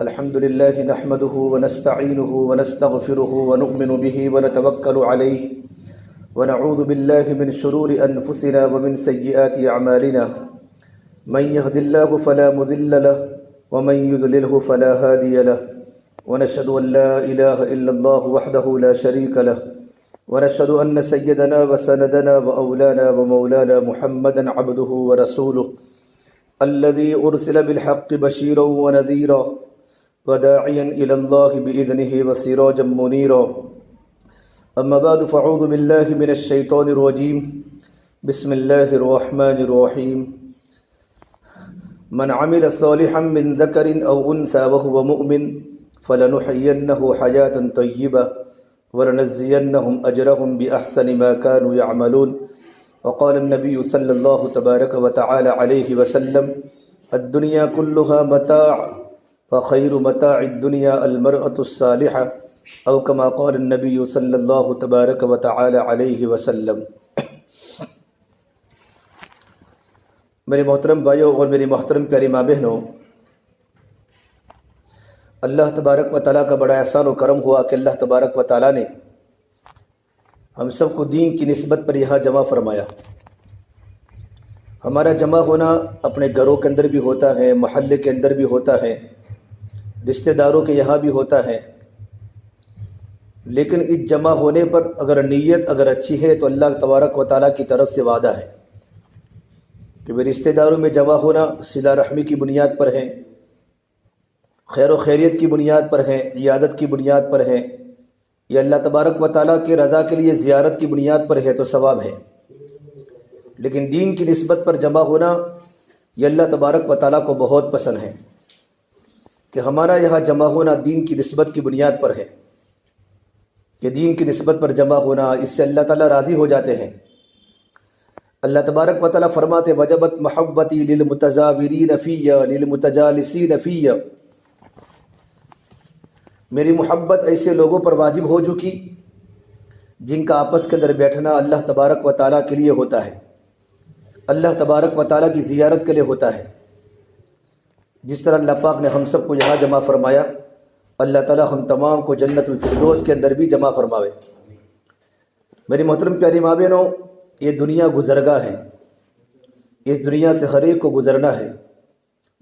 الحمد لله نحمده ونستعينه ونستغفره ونؤمن به ونتوكل عليه ونعوذ بالله من شرور أنفسنا ومن سيئات أعمالنا من يهد الله فلا مضل له ومن يضلله فلا هادي له ونشهد أن لا إله إلا الله وحده لا شريك له ونشهد أن سيدنا وسندنا وأولانا ومولانا محمدا عبده ورسوله الذي أرسل بالحق بشيرا ونذيرا وداعيا إلى الله بإذنه وسراجا منيرا أما بعد فأعوذ بالله من الشيطان الرجيم بسم الله الرحمن الرحيم من عمل صالحا من ذكر أو أنثى وهو مؤمن فلنحيينه حياة طيبة ولنجزينهم أجرهم بأحسن ما كانوا يعملون وقال النبي صلى الله تبارك وتعالى عليه وسلم الدنيا كلها متاع وخير متاع الدنيا المرأة الصالحة أو كما قال النبي صلى الله تبارك وتعالى عليه وسلم۔ میرے محترم بھائیوں اور میری محترم پیاری ماں بہنوں، اللہ تبارک و تعالیٰ کا بڑا احسان و کرم ہوا کہ اللہ تبارک و تعالیٰ نے ہم سب کو دین کی نسبت پر یہاں جمع فرمایا۔ ہمارا جمع ہونا اپنے گھروں کے اندر بھی ہوتا ہے، محلے کے اندر بھی ہوتا ہے، رشتہ داروں کے یہاں بھی ہوتا ہے، لیکن اس جمع ہونے پر اگر نیت اگر اچھی ہے تو اللہ تبارک و تعالیٰ کی طرف سے وعدہ ہے کہ وہ رشتہ داروں میں جمع ہونا صلہ رحمی کی بنیاد پر ہے، خیر و خیریت کی بنیاد پر ہے، عیادت کی بنیاد پر ہے، یہ اللہ تبارک و تعالیٰ کی رضا کے لیے زیارت کی بنیاد پر ہے تو ثواب ہے۔ لیکن دین کی نسبت پر جمع ہونا یہ اللہ تبارک و تعالیٰ کو بہت پسند ہے کہ ہمارا یہاں جمع ہونا دین کی نسبت کی بنیاد پر ہے، کہ دین کی نسبت پر جمع ہونا اس سے اللہ تعالیٰ راضی ہو جاتے ہیں۔ اللہ تبارک و تعالیٰ فرماتے وجبت محبتی للمتزاورین فیہ للمتجالسین فیہ، میری محبت ایسے لوگوں پر واجب ہو چکی جن کا آپس کے اندر بیٹھنا اللہ تبارک و تعالیٰ کے لیے ہوتا ہے، اللہ تبارک و تعالیٰ کی زیارت کے لیے ہوتا ہے۔ جس طرح اللہ پاک نے ہم سب کو یہاں جمع فرمایا، اللہ تعالیٰ ہم تمام کو جنت الفردوس کے اندر بھی جمع فرماوے۔ میری محترم پیاری ماں بہنوں، یہ دنیا گزرگاہ ہے، اس دنیا سے ہر ایک کو گزرنا ہے،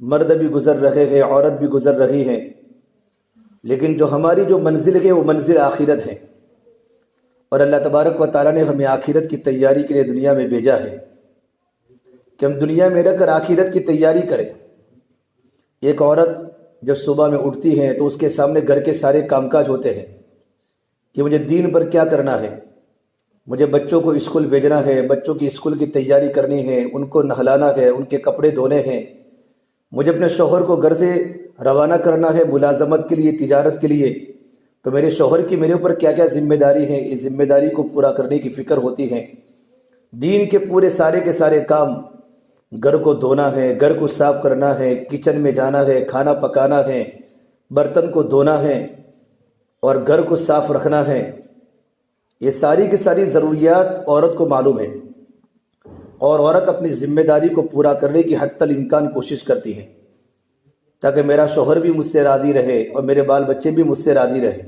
مرد بھی گزر رہے ہیں، عورت بھی گزر رہی ہیں، لیکن جو ہماری جو منزل ہے وہ منزل آخرت ہے، اور اللہ تبارک و تعالیٰ نے ہمیں آخرت کی تیاری کے لیے دنیا میں بھیجا ہے کہ ہم دنیا میں رہ کر آخرت کی تیاری کریں۔ ایک عورت جب صبح میں اٹھتی ہے تو اس کے سامنے گھر کے سارے کام کاج ہوتے ہیں کہ مجھے دین پر کیا کرنا ہے، مجھے بچوں کو اسکول بھیجنا ہے، بچوں کی اسکول کی تیاری کرنی ہے، ان کو نہلانا ہے، ان کے کپڑے دھونے ہیں، مجھے اپنے شوہر کو گھر سے روانہ کرنا ہے ملازمت کے لیے، تجارت کے لیے، تو میرے شوہر کی میرے اوپر کیا کیا ذمہ داری ہے، اس ذمہ داری کو پورا کرنے کی فکر ہوتی ہے۔ دین کے پورے سارے کے سارے کام، گھر کو دھونا ہے، گھر کو صاف کرنا ہے، کچن میں جانا ہے، کھانا پکانا ہے، برتن کو دھونا ہے اور گھر کو صاف رکھنا ہے، یہ ساری کی ساری ضروریات عورت کو معلوم ہے، اور عورت اپنی ذمہ داری کو پورا کرنے کی حتی الامکان کوشش کرتی ہے تاکہ میرا شوہر بھی مجھ سے راضی رہے اور میرے بال بچے بھی مجھ سے راضی رہے۔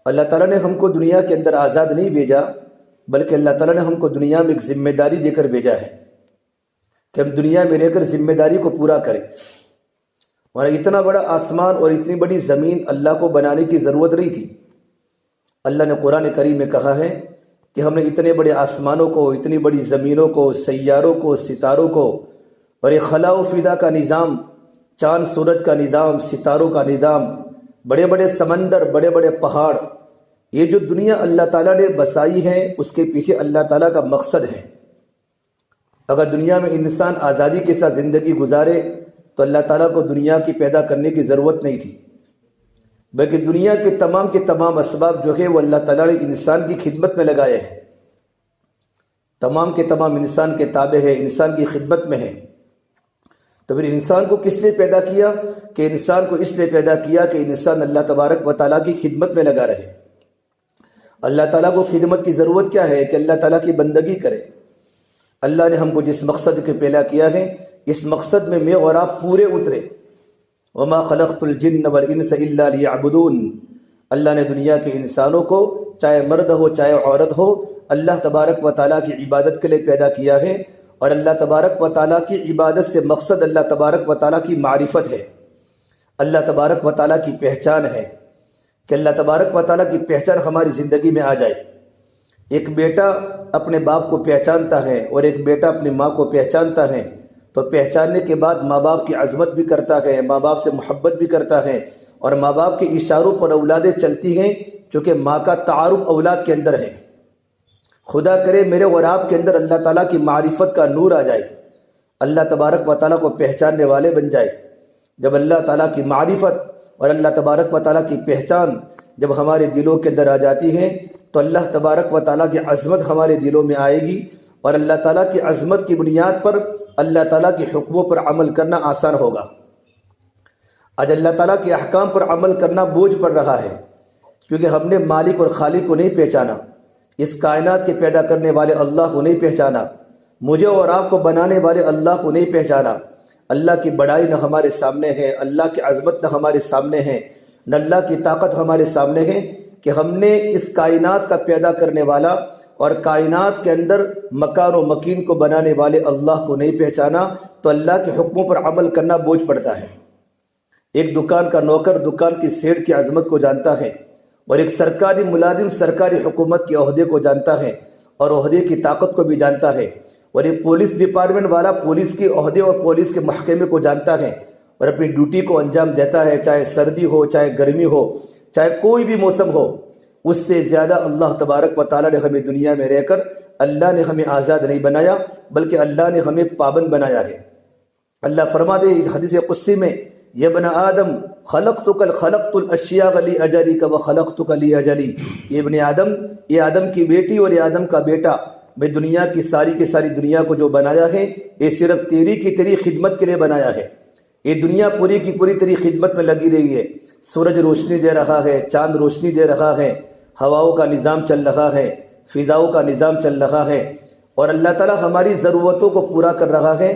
اللہ تعالیٰ نے ہم کو دنیا کے اندر آزاد نہیں بھیجا، بلکہ اللہ تعالیٰ نے ہم کو دنیا میں ایک ذمہ داری دے کر بھیجا ہے کہ ہم دنیا میں رہ کر ذمہ داری کو پورا کریں۔ اور اتنا بڑا آسمان اور اتنی بڑی زمین اللہ کو بنانے کی ضرورت نہیں تھی۔ اللہ نے قرآن کریم میں کہا ہے کہ ہم نے اتنے بڑے آسمانوں کو، اتنی بڑی زمینوں کو، سیاروں کو، ستاروں کو، اور یہ خلا و فضا کا نظام، چاند سورج کا نظام، ستاروں کا نظام، بڑے بڑے سمندر، بڑے بڑے پہاڑ، یہ جو دنیا اللہ تعالیٰ نے بسائی ہے اس کے پیچھے اللہ تعالیٰ کا مقصد ہے۔ اگر دنیا میں انسان آزادی کے ساتھ زندگی گزارے تو اللہ تعالیٰ کو دنیا کی پیدا کرنے کی ضرورت نہیں تھی، بلکہ دنیا کے تمام اسباب جو ہے وہ اللہ تعالیٰ نے انسان کی خدمت میں لگائے ہیں، تمام کے تمام انسان کے تابع ہے، انسان کی خدمت میں ہے۔ تو پھر انسان کو کس لیے پیدا کیا؟ کہ انسان کو اس لیے پیدا کیا کہ انسان اللہ تبارک و تعالیٰ کی خدمت میں لگا رہے۔ اللہ تعالیٰ کو خدمت کی ضرورت کیا ہے؟ کہ اللہ تعالیٰ کی بندگی کرے۔ اللہ نے ہم کو جس مقصد کے پیدا کیا ہے اس مقصد میں اور آپ پورے اترے، وما خلقت الجن والانس الا لیعبدون، اللہ نے دنیا کے انسانوں کو، چاہے مرد ہو چاہے عورت ہو، اللہ تبارک و تعالیٰ کی عبادت کے لیے پیدا کیا ہے، اور اللہ تبارک و تعالیٰ کی عبادت سے مقصد اللہ تبارک و تعالیٰ کی معرفت ہے، اللہ تبارک و تعالیٰ کی پہچان ہے، کہ اللہ تبارک و تعالیٰ کی پہچان ہماری زندگی میں آ جائے۔ ایک بیٹا اپنے باپ کو پہچانتا ہے اور ایک بیٹا اپنی ماں کو پہچانتا ہے، تو پہچاننے کے بعد ماں باپ کی عظمت بھی کرتا ہے، ماں باپ سے محبت بھی کرتا ہے، اور ماں باپ کے اشاروں پر اولادیں چلتی ہیں، چونکہ ماں کا تعارف اولاد کے اندر ہے۔ خدا کرے میرے اور آپ کے اندر اللہ تعالیٰ کی معرفت کا نور آ جائے، اللہ تبارک و تعالیٰ کو پہچاننے والے بن جائے۔ جب اللہ تعالیٰ کی معرفت اور اللہ تبارک و تعالیٰ کی پہچان جب ہمارے دلوں کے اندر آ جاتی ہے، تو اللہ تبارک و تعالیٰ کی عظمت ہمارے دلوں میں آئے گی، اور اللہ تعالیٰ کی عظمت کی بنیاد پر اللہ تعالیٰ کے حکموں پر عمل کرنا آسان ہوگا۔ آج اللہ تعالیٰ کے احکام پر عمل کرنا بوجھ پڑ رہا ہے، کیونکہ ہم نے مالک اور خالق کو نہیں پہچانا، اس کائنات کے پیدا کرنے والے اللہ کو نہیں پہچانا، مجھے اور آپ کو بنانے والے اللہ کو نہیں پہچانا۔ اللہ کی بڑائی نہ ہمارے سامنے ہے، اللہ کی عظمت نہ ہمارے سامنے ہے، نہ اللہ کی طاقت ہمارے سامنے ہے، کہ ہم نے اس کائنات کا پیدا کرنے والا اور کائنات کے اندر مکان و مکین کو بنانے والے اللہ کو نہیں پہچانا، تو اللہ کے حکموں پر عمل کرنا بوجھ پڑتا ہے۔ ایک دکان کا نوکر دکان کی سیٹ کی عظمت کو جانتا ہے، اور ایک سرکاری ملازم سرکاری حکومت کے عہدے کو جانتا ہے اور عہدے کی طاقت کو بھی جانتا ہے، اور ایک پولیس ڈپارٹمنٹ والا پولیس کے عہدے اور پولیس کے محکمے کو جانتا ہے اور اپنی ڈیوٹی کو انجام دیتا ہے، چاہے سردی ہو چاہے گرمی ہو چاہے کوئی بھی موسم ہو۔ اس سے زیادہ اللہ تبارک و تعالیٰ نے ہمیں دنیا میں رہ کر، اللہ نے ہمیں آزاد نہیں بنایا بلکہ اللہ نے ہمیں پابند بنایا ہے۔ اللہ فرماتے ہیں حدیث قدسی میں، یا ابن آدم خلقتک الاشیاء لاجلک وخلقتک لاجلی، یہ ابن آدم، یہ آدم کی بیٹی اور یہ آدم کا بیٹا، میں دنیا کی ساری کی ساری دنیا کو جو بنایا ہے، یہ صرف تیری کی تیری خدمت کے لیے بنایا ہے۔ یہ دنیا پوری کی پوری تیری خدمت میں لگی رہی ہے، سورج روشنی دے رہا ہے، چاند روشنی دے رہا ہے، ہواؤں کا نظام چل رہا ہے، فضاؤں کا نظام چل رہا ہے، اور اللہ تعالیٰ ہماری ضرورتوں کو پورا کر رہا ہے۔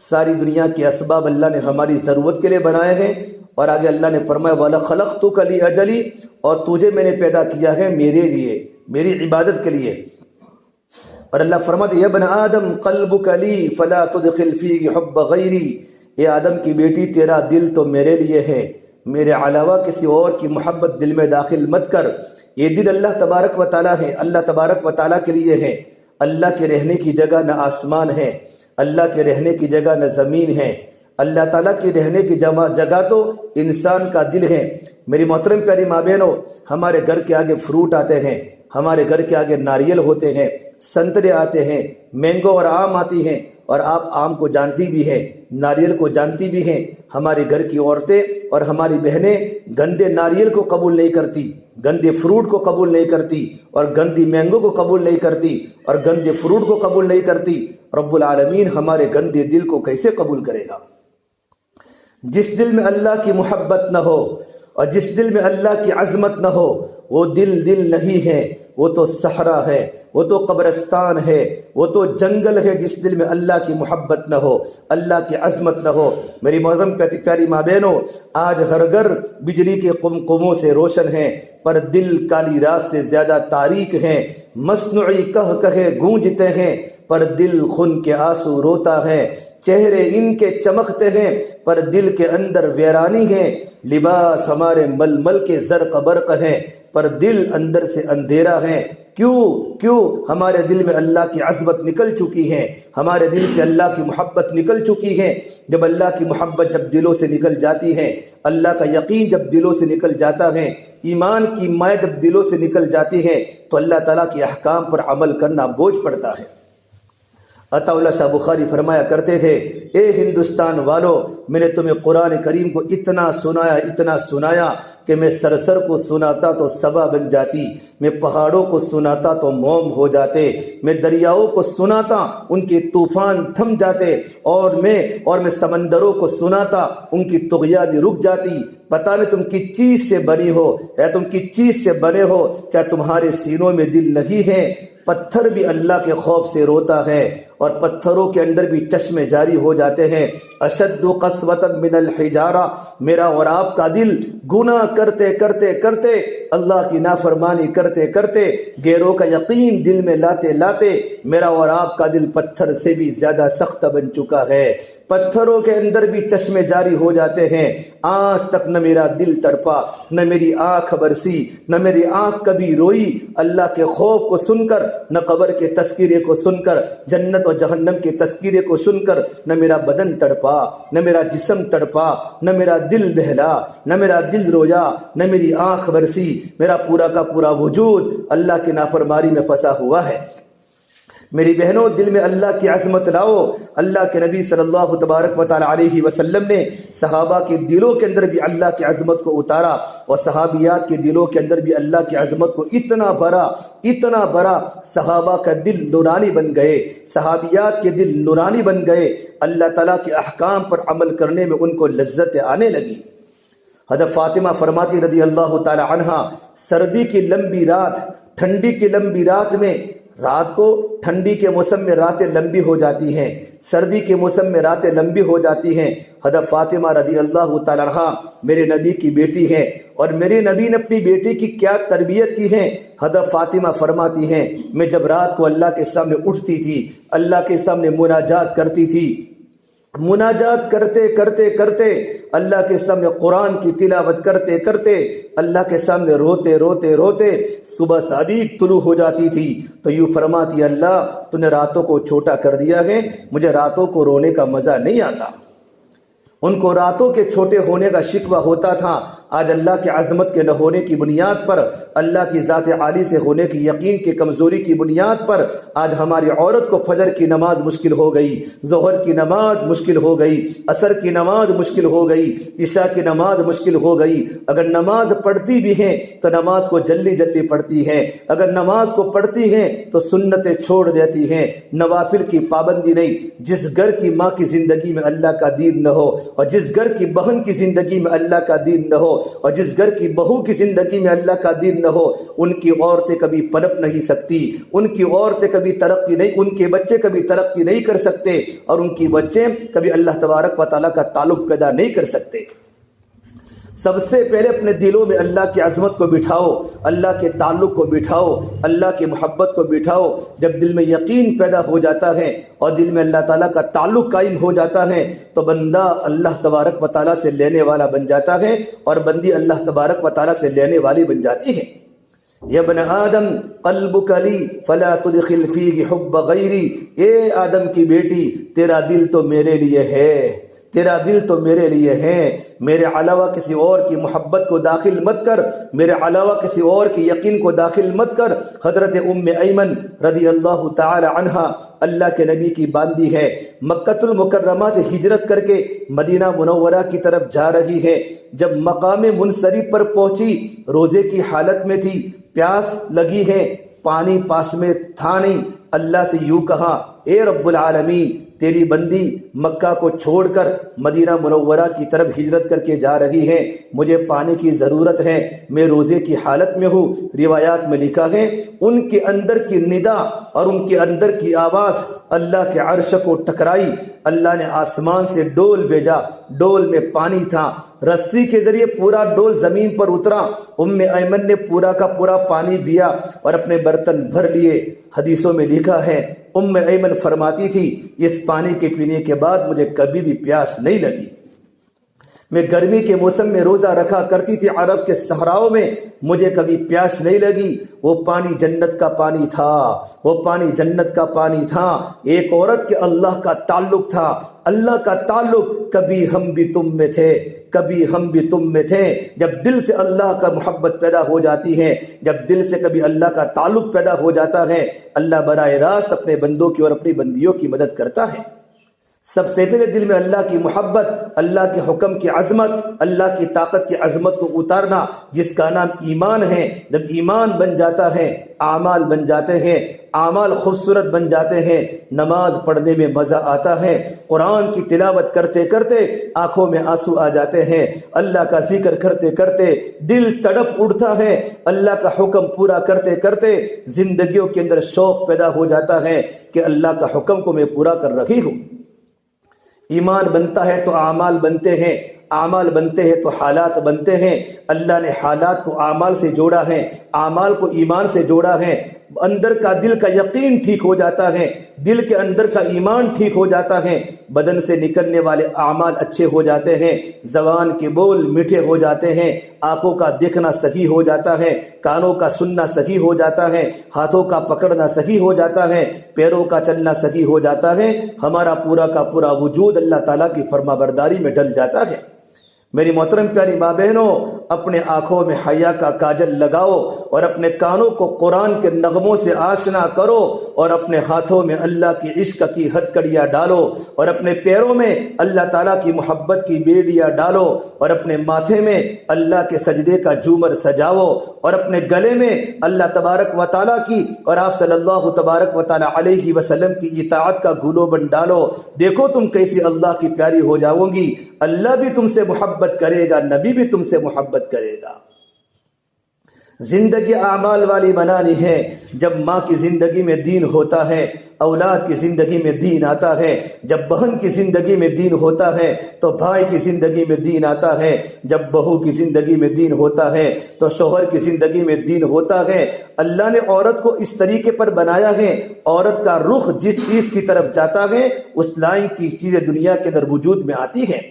ساری دنیا کے اسباب اللہ نے ہماری ضرورت کے لیے بنائے ہیں، اور آگے اللہ نے فرمایا وَلَخَلَقْتُكَ لِأَجَلِي، اور تجھے میں نے پیدا کیا ہے میرے لیے، میری عبادت کے لیے۔ اور اللہ فرماتے یا ابن آدم قلبك لی فلا تدخل فیہ حب غیری، اے آدم کی بیٹی تیرا دل تو میرے لیے ہے، میرے علاوہ کسی اور کی محبت دل میں داخل مت کر۔ یہ دل اللہ تبارک و تعالیٰ ہے، اللہ تبارک و تعالیٰ کے لیے ہے۔ اللہ کے رہنے کی جگہ نہ آسمان ہے، اللہ کے رہنے کی جگہ نہ زمین ہے، اللہ تعالیٰ کی رہنے کی جگہ تو انسان کا دل ہے۔ میری محترم پیاری ماں بہنوں، ہمارے گھر کے آگے فروٹ آتے ہیں، ہمارے گھر کے آگے ناریل ہوتے ہیں، سنترے آتے ہیں، مینگو اور آم آتی ہیں، اور آپ آم کو جانتی بھی ہیں، ناریل کو جانتی بھی ہیں۔ ہمارے گھر کی عورتیں اور ہماری بہنیں گندے ناریل کو قبول نہیں کرتی، گندے فروٹ کو قبول نہیں کرتی، اور گندی مینگو کو قبول نہیں کرتی، اور گندے فروٹ کو قبول نہیں کرتی۔ رب العالمین ہمارے گندے دل کو کیسے قبول کرے گا؟ جس دل میں اللہ کی محبت نہ ہو اور جس دل میں اللہ کی عظمت نہ ہو، وہ دل نہیں ہے، وہ تو صحرا ہے، وہ تو قبرستان ہے، وہ تو جنگل ہے۔ جس دل میں اللہ کی محبت نہ ہو، اللہ کی عظمت نہ ہو۔ میری محترم پیاری ماں بہنوں، آج ہر گھر بجلی کے قمقموں سے روشن ہے، پر دل کالی رات سے زیادہ تاریک ہیں۔ مصنوعی کہے گونجتے ہیں، پر دل خون کے آنسو روتا ہے۔ چہرے ان کے چمکتے ہیں، پر دل کے اندر ویرانی ہے۔ لباس ہمارے ململ کے زرق برق ہیں، پر دل اندر سے اندھیرا ہے۔ کیوں ہمارے دل میں اللہ کی عظمت نکل چکی ہے، ہمارے دل سے اللہ کی محبت نکل چکی ہے۔ جب اللہ کی محبت جب دلوں سے نکل جاتی ہے، اللہ کا یقین جب دلوں سے نکل جاتا ہے، ایمان کی مائع جب دلوں سے نکل جاتی ہے، تو اللہ تعالیٰ کے احکام پر عمل کرنا بوجھ پڑتا ہے۔ عطا اللہ شاہ بخاری فرمایا کرتے تھے، اے ہندوستان والو، میں نے تمہیں قرآن کریم کو اتنا سنایا کہ میں سرسر کو سناتا تو صبا بن جاتی، میں پہاڑوں کو سناتا تو موم ہو جاتے، میں دریاؤں کو سناتا ان کے طوفان تھم جاتے، اور میں سمندروں کو سناتا ان کی طغیان رک جاتی۔ پتہ نہیں تم کس چیز سے بنی ہو، یا تم کس چیز سے بنے ہو، کیا تمہارے سینوں میں دل نہیں ہے؟ پتھر بھی اللہ کے خوف سے روتا ہے، اور پتھروں کے اندر بھی چشمے جاری ہو جاتے ہیں. اشد قسوۃ من الحجارہ، میرا اور آپ کا دل گناہ کرتے کرتے کرتے، اللہ کی نافرمانی کرتے کرتے، غیروں کا یقین دل میں لاتے لاتے میرا اور آپ کا دل پتھر سے بھی زیادہ سخت بن چکا ہے. پتھروں کے اندر بھی چشمے جاری ہو جاتے ہیں. آج تک نہ میرا دل تڑپا، نہ میری آنکھ برسی، نہ میری آنکھ کبھی روئی اللہ کے خوف کو سن کر، نہ قبر کے تذکرے کو سن کر، جنت و جہنم کے تذکرے کو سن کر. نہ میرا بدن تڑپا، نہ میرا جسم تڑپا، نہ میرا دل بہلا، نہ میرا دل رویا، نہ میری آنکھ برسی. میرا پورا کا پورا وجود اللہ کی نافرمانی میں پھنسا ہوا ہے. میری بہنوں، دل میں اللہ کی عظمت لاؤ. اللہ کے نبی صلی اللہ تبارک و تعالی علیہ وسلم نے صحابہ کے دلوں کے اندر بھی اللہ کی عظمت کو اتارا، اور صحابیات کے دلوں کے اندر بھی اللہ کی عظمت کو اتنا بڑا صحابہ کا دل نورانی بن گئے، صحابیات کے دل نورانی بن گئے. اللہ تعالیٰ کے احکام پر عمل کرنے میں ان کو لذت آنے لگی. حضرت فاطمہ فرماتی رضی اللہ تعالی عنہا، سردی کی لمبی رات، ٹھنڈی کی لمبی رات میں، رات کو ٹھنڈی کے موسم میں راتیں لمبی ہو جاتی ہیں، سردی کے موسم میں راتیں لمبی ہو جاتی ہیں. حضرت فاطمہ رضی اللہ تعالی عنہا میرے نبی کی بیٹی ہیں، اور میرے نبی نے اپنی بیٹی کی کیا تربیت کی ہے. حضرت فاطمہ فرماتی ہیں، میں جب رات کو اللہ کے سامنے اٹھتی تھی، اللہ کے سامنے مناجات کرتی تھی، مناجات کرتے کرتے کرتے، اللہ کے سامنے قرآن کی تلاوت کرتے کرتے، اللہ کے سامنے روتے روتے روتے صبح صادق طلوع ہو جاتی تھی. تو یوں فرماتی، اللہ تو نے راتوں کو چھوٹا کر دیا ہے، مجھے راتوں کو رونے کا مزہ نہیں آتا. ان کو راتوں کے چھوٹے ہونے کا شکوہ ہوتا تھا. آج اللہ کی عظمت کے نہ ہونے کی بنیاد پر، اللہ کی ذات عالی سے ہونے کی یقین کی کمزوری کی بنیاد پر، آج ہماری عورت کو فجر کی نماز مشکل ہو گئی، ظہر کی نماز مشکل ہو گئی، عصر کی نماز مشکل ہو گئی، عشاء کی نماز مشکل ہو گئی. اگر نماز پڑھتی بھی ہیں تو نماز کو جلدی جلدی پڑھتی ہیں، اگر نماز کو پڑھتی ہیں تو سنتیں چھوڑ دیتی ہیں، نوافل کی پابندی نہیں. جس گھر کی ماں کی زندگی میں اللہ کا دین نہ ہو، اور جس گھر کی بہن کی زندگی میں اللہ کا دین نہ ہو، اور جس گھر کی بہو کی زندگی میں اللہ کا دین نہ ہو، ان کی عورتیں کبھی پنپ نہیں سکتی، ان کی عورتیں کبھی ترقی نہیں، ان کے بچے کبھی ترقی نہیں کر سکتے، اور ان کی بچے کبھی اللہ تبارک و تعالیٰ کا تعلق پیدا نہیں کر سکتے. سب سے پہلے اپنے دلوں میں اللہ کی عظمت کو بٹھاؤ، اللہ کے تعلق کو بٹھاؤ، اللہ کی محبت کو بٹھاؤ. جب دل میں یقین پیدا ہو جاتا ہے اور دل میں اللہ تعالیٰ کا تعلق قائم ہو جاتا ہے تو بندہ اللہ تبارک و تعالیٰ سے لینے والا بن جاتا ہے، اور بندی اللہ تبارک و تعالیٰ سے لینے والی بن جاتی ہے. یا ابن آدم قلبک لی فلا تدخل فیہ حب غیری، اے آدم کی بیٹی، تیرا دل تو میرے لیے ہے، تیرا دل تو میرے لیے ہے، میرے علاوہ کسی اور کی محبت کو داخل مت کر، میرے علاوہ کسی اور کی یقین کو داخل مت کر. حضرت ام ایمن رضی اللہ تعالی عنہا اللہ کے نبی کی باندی ہے، مکۃ المکرمہ سے ہجرت کر کے مدینہ منورہ کی طرف جا رہی ہے. جب مقام منصرف پر پہنچی، روزے کی حالت میں تھی، پیاس لگی ہے، پانی پاس میں تھا نہیں. اللہ سے یوں کہا، اے رب العالمین، تیری بندی مکہ کو چھوڑ کر مدینہ منورہ کی طرف ہجرت کر کے جا رہی ہے، مجھے پانی کی ضرورت ہے، میں روزے کی حالت میں ہوں. روایات میں لکھا ہے، ان کے اندر کی ندا اور ان کے اندر کی آواز اللہ کے عرش کو ٹکرائی. اللہ نے آسمان سے ڈول بھیجا، ڈول میں پانی تھا، رسی کے ذریعے پورا ڈول زمین پر اترا. ام ایمن نے پورا کا پورا پانی پیا اور اپنے برتن بھر لیے. حدیثوں میں لکھا ہے، ام ایمن فرماتی تھی، اس پانی کے پینے کے بعد مجھے کبھی بھی پیاس نہیں لگی. میں گرمی کے موسم میں روزہ رکھا کرتی تھی عرب کے صحراؤں میں، مجھے کبھی پیاس نہیں لگی. وہ پانی جنت کا پانی تھا، وہ پانی جنت کا پانی تھا. ایک عورت کے اللہ کا تعلق تھا، اللہ کا تعلق. کبھی ہم بھی تم میں تھے، کبھی ہم بھی تم میں تھے. جب دل سے اللہ کا محبت پیدا ہو جاتی ہے، جب دل سے کبھی اللہ کا تعلق پیدا ہو جاتا ہے، اللہ براہ راست اپنے بندوں کی اور اپنی بندیوں کی مدد کرتا ہے. سب سے پہلے دل میں اللہ کی محبت، اللہ کے حکم کی عظمت، اللہ کی طاقت کی عظمت کو اتارنا، جس کا نام ایمان ہے. جب ایمان بن جاتا ہے، اعمال بن جاتے ہیں، اعمال خوبصورت بن جاتے ہیں، نماز پڑھنے میں مزہ آتا ہے، قرآن کی تلاوت کرتے کرتے آنکھوں میں آنسو آ جاتے ہیں، اللہ کا ذکر کرتے کرتے دل تڑپ اٹھتا ہے، اللہ کا حکم پورا کرتے کرتے زندگیوں کے اندر شوق پیدا ہو جاتا ہے کہ اللہ کا حکم کو میں پورا کر رہی ہوں۔ ایمان بنتا ہے تو اعمال بنتے ہیں، اعمال بنتے ہیں تو حالات بنتے ہیں۔ اللہ نے حالات کو اعمال سے جوڑا ہے، اعمال کو ایمان سے جوڑا ہے۔ اندر کا دل کا یقین ٹھیک ہو جاتا ہے، دل کے اندر کا ایمان ٹھیک ہو جاتا ہے، بدن سے نکلنے والے اعمال اچھے ہو جاتے ہیں، زبان کے بول میٹھے ہو جاتے ہیں، آنکھوں کا دیکھنا صحیح ہو جاتا ہے، کانوں کا سننا صحیح ہو جاتا ہے، ہاتھوں کا پکڑنا صحیح ہو جاتا ہے، پیروں کا چلنا صحیح ہو جاتا ہے، ہمارا پورا کا پورا وجود اللہ تعالیٰ کی فرما برداری میں ڈل جاتا ہے۔ میری محترم پیاری ماں بہنوں، اپنے آنکھوں میں حیا کا کاجل لگاؤ اور اپنے کانوں کو قرآن کے نغموں سے آشنا کرو اور اپنے ہاتھوں میں اللہ کی عشق کی ہتھکڑیاں ڈالو اور اپنے پیروں میں اللہ تعالیٰ کی محبت کی بیڑیاں ڈالو اور اپنے ماتھے میں اللہ کے سجدے کا جھومر سجاؤ اور اپنے گلے میں اللہ تبارک و تعالیٰ کی اور آپ صلی اللہ تبارک و تعالیٰ علیہ وسلم کی اطاعت کا گلوبند ڈالو۔ دیکھو تم کیسی اللہ کی پیاری ہو جاؤ گی، اللہ بھی تم سے محبت کرے گا، نبی بھی تم سے محبت کرے گا۔ زندگی اعمال والی بنانی ہے۔ جب ماں کی زندگی میں دین ہوتا ہے، اولاد کی زندگی میں دین آتا ہے، جب بہن کی زندگی میں دین ہوتا ہے تو بھائی کی زندگی میں دین آتا ہے، جب بہو کی زندگی میں دین ہوتا ہے تو شوہر کی زندگی میں دین ہوتا ہے۔ اللہ نے عورت کو اس طریقے پر بنایا ہے، عورت کا رخ جس چیز کی طرف جاتا ہے اس لائن کی چیزیں دنیا کے اندر وجود میں آتی ہیں۔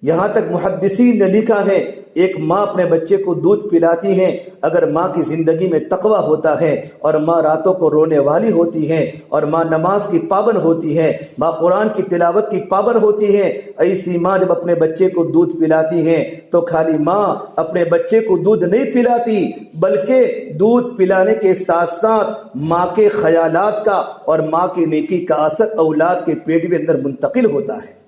یہاں تک محدثین نے لکھا ہے ایک ماں اپنے بچے کو دودھ پلاتی ہے، اگر ماں کی زندگی میں تقوی ہوتا ہے اور ماں راتوں کو رونے والی ہوتی ہے اور ماں نماز کی پابند ہوتی ہے، ماں قرآن کی تلاوت کی پابند ہوتی ہے، ایسی ماں جب اپنے بچے کو دودھ پلاتی ہے تو خالی ماں اپنے بچے کو دودھ نہیں پلاتی بلکہ دودھ پلانے کے ساتھ ساتھ ماں کے خیالات کا اور ماں کی نیکی کا اثر اولاد کے پیٹ میں اندر منتقل ہوتا ہے۔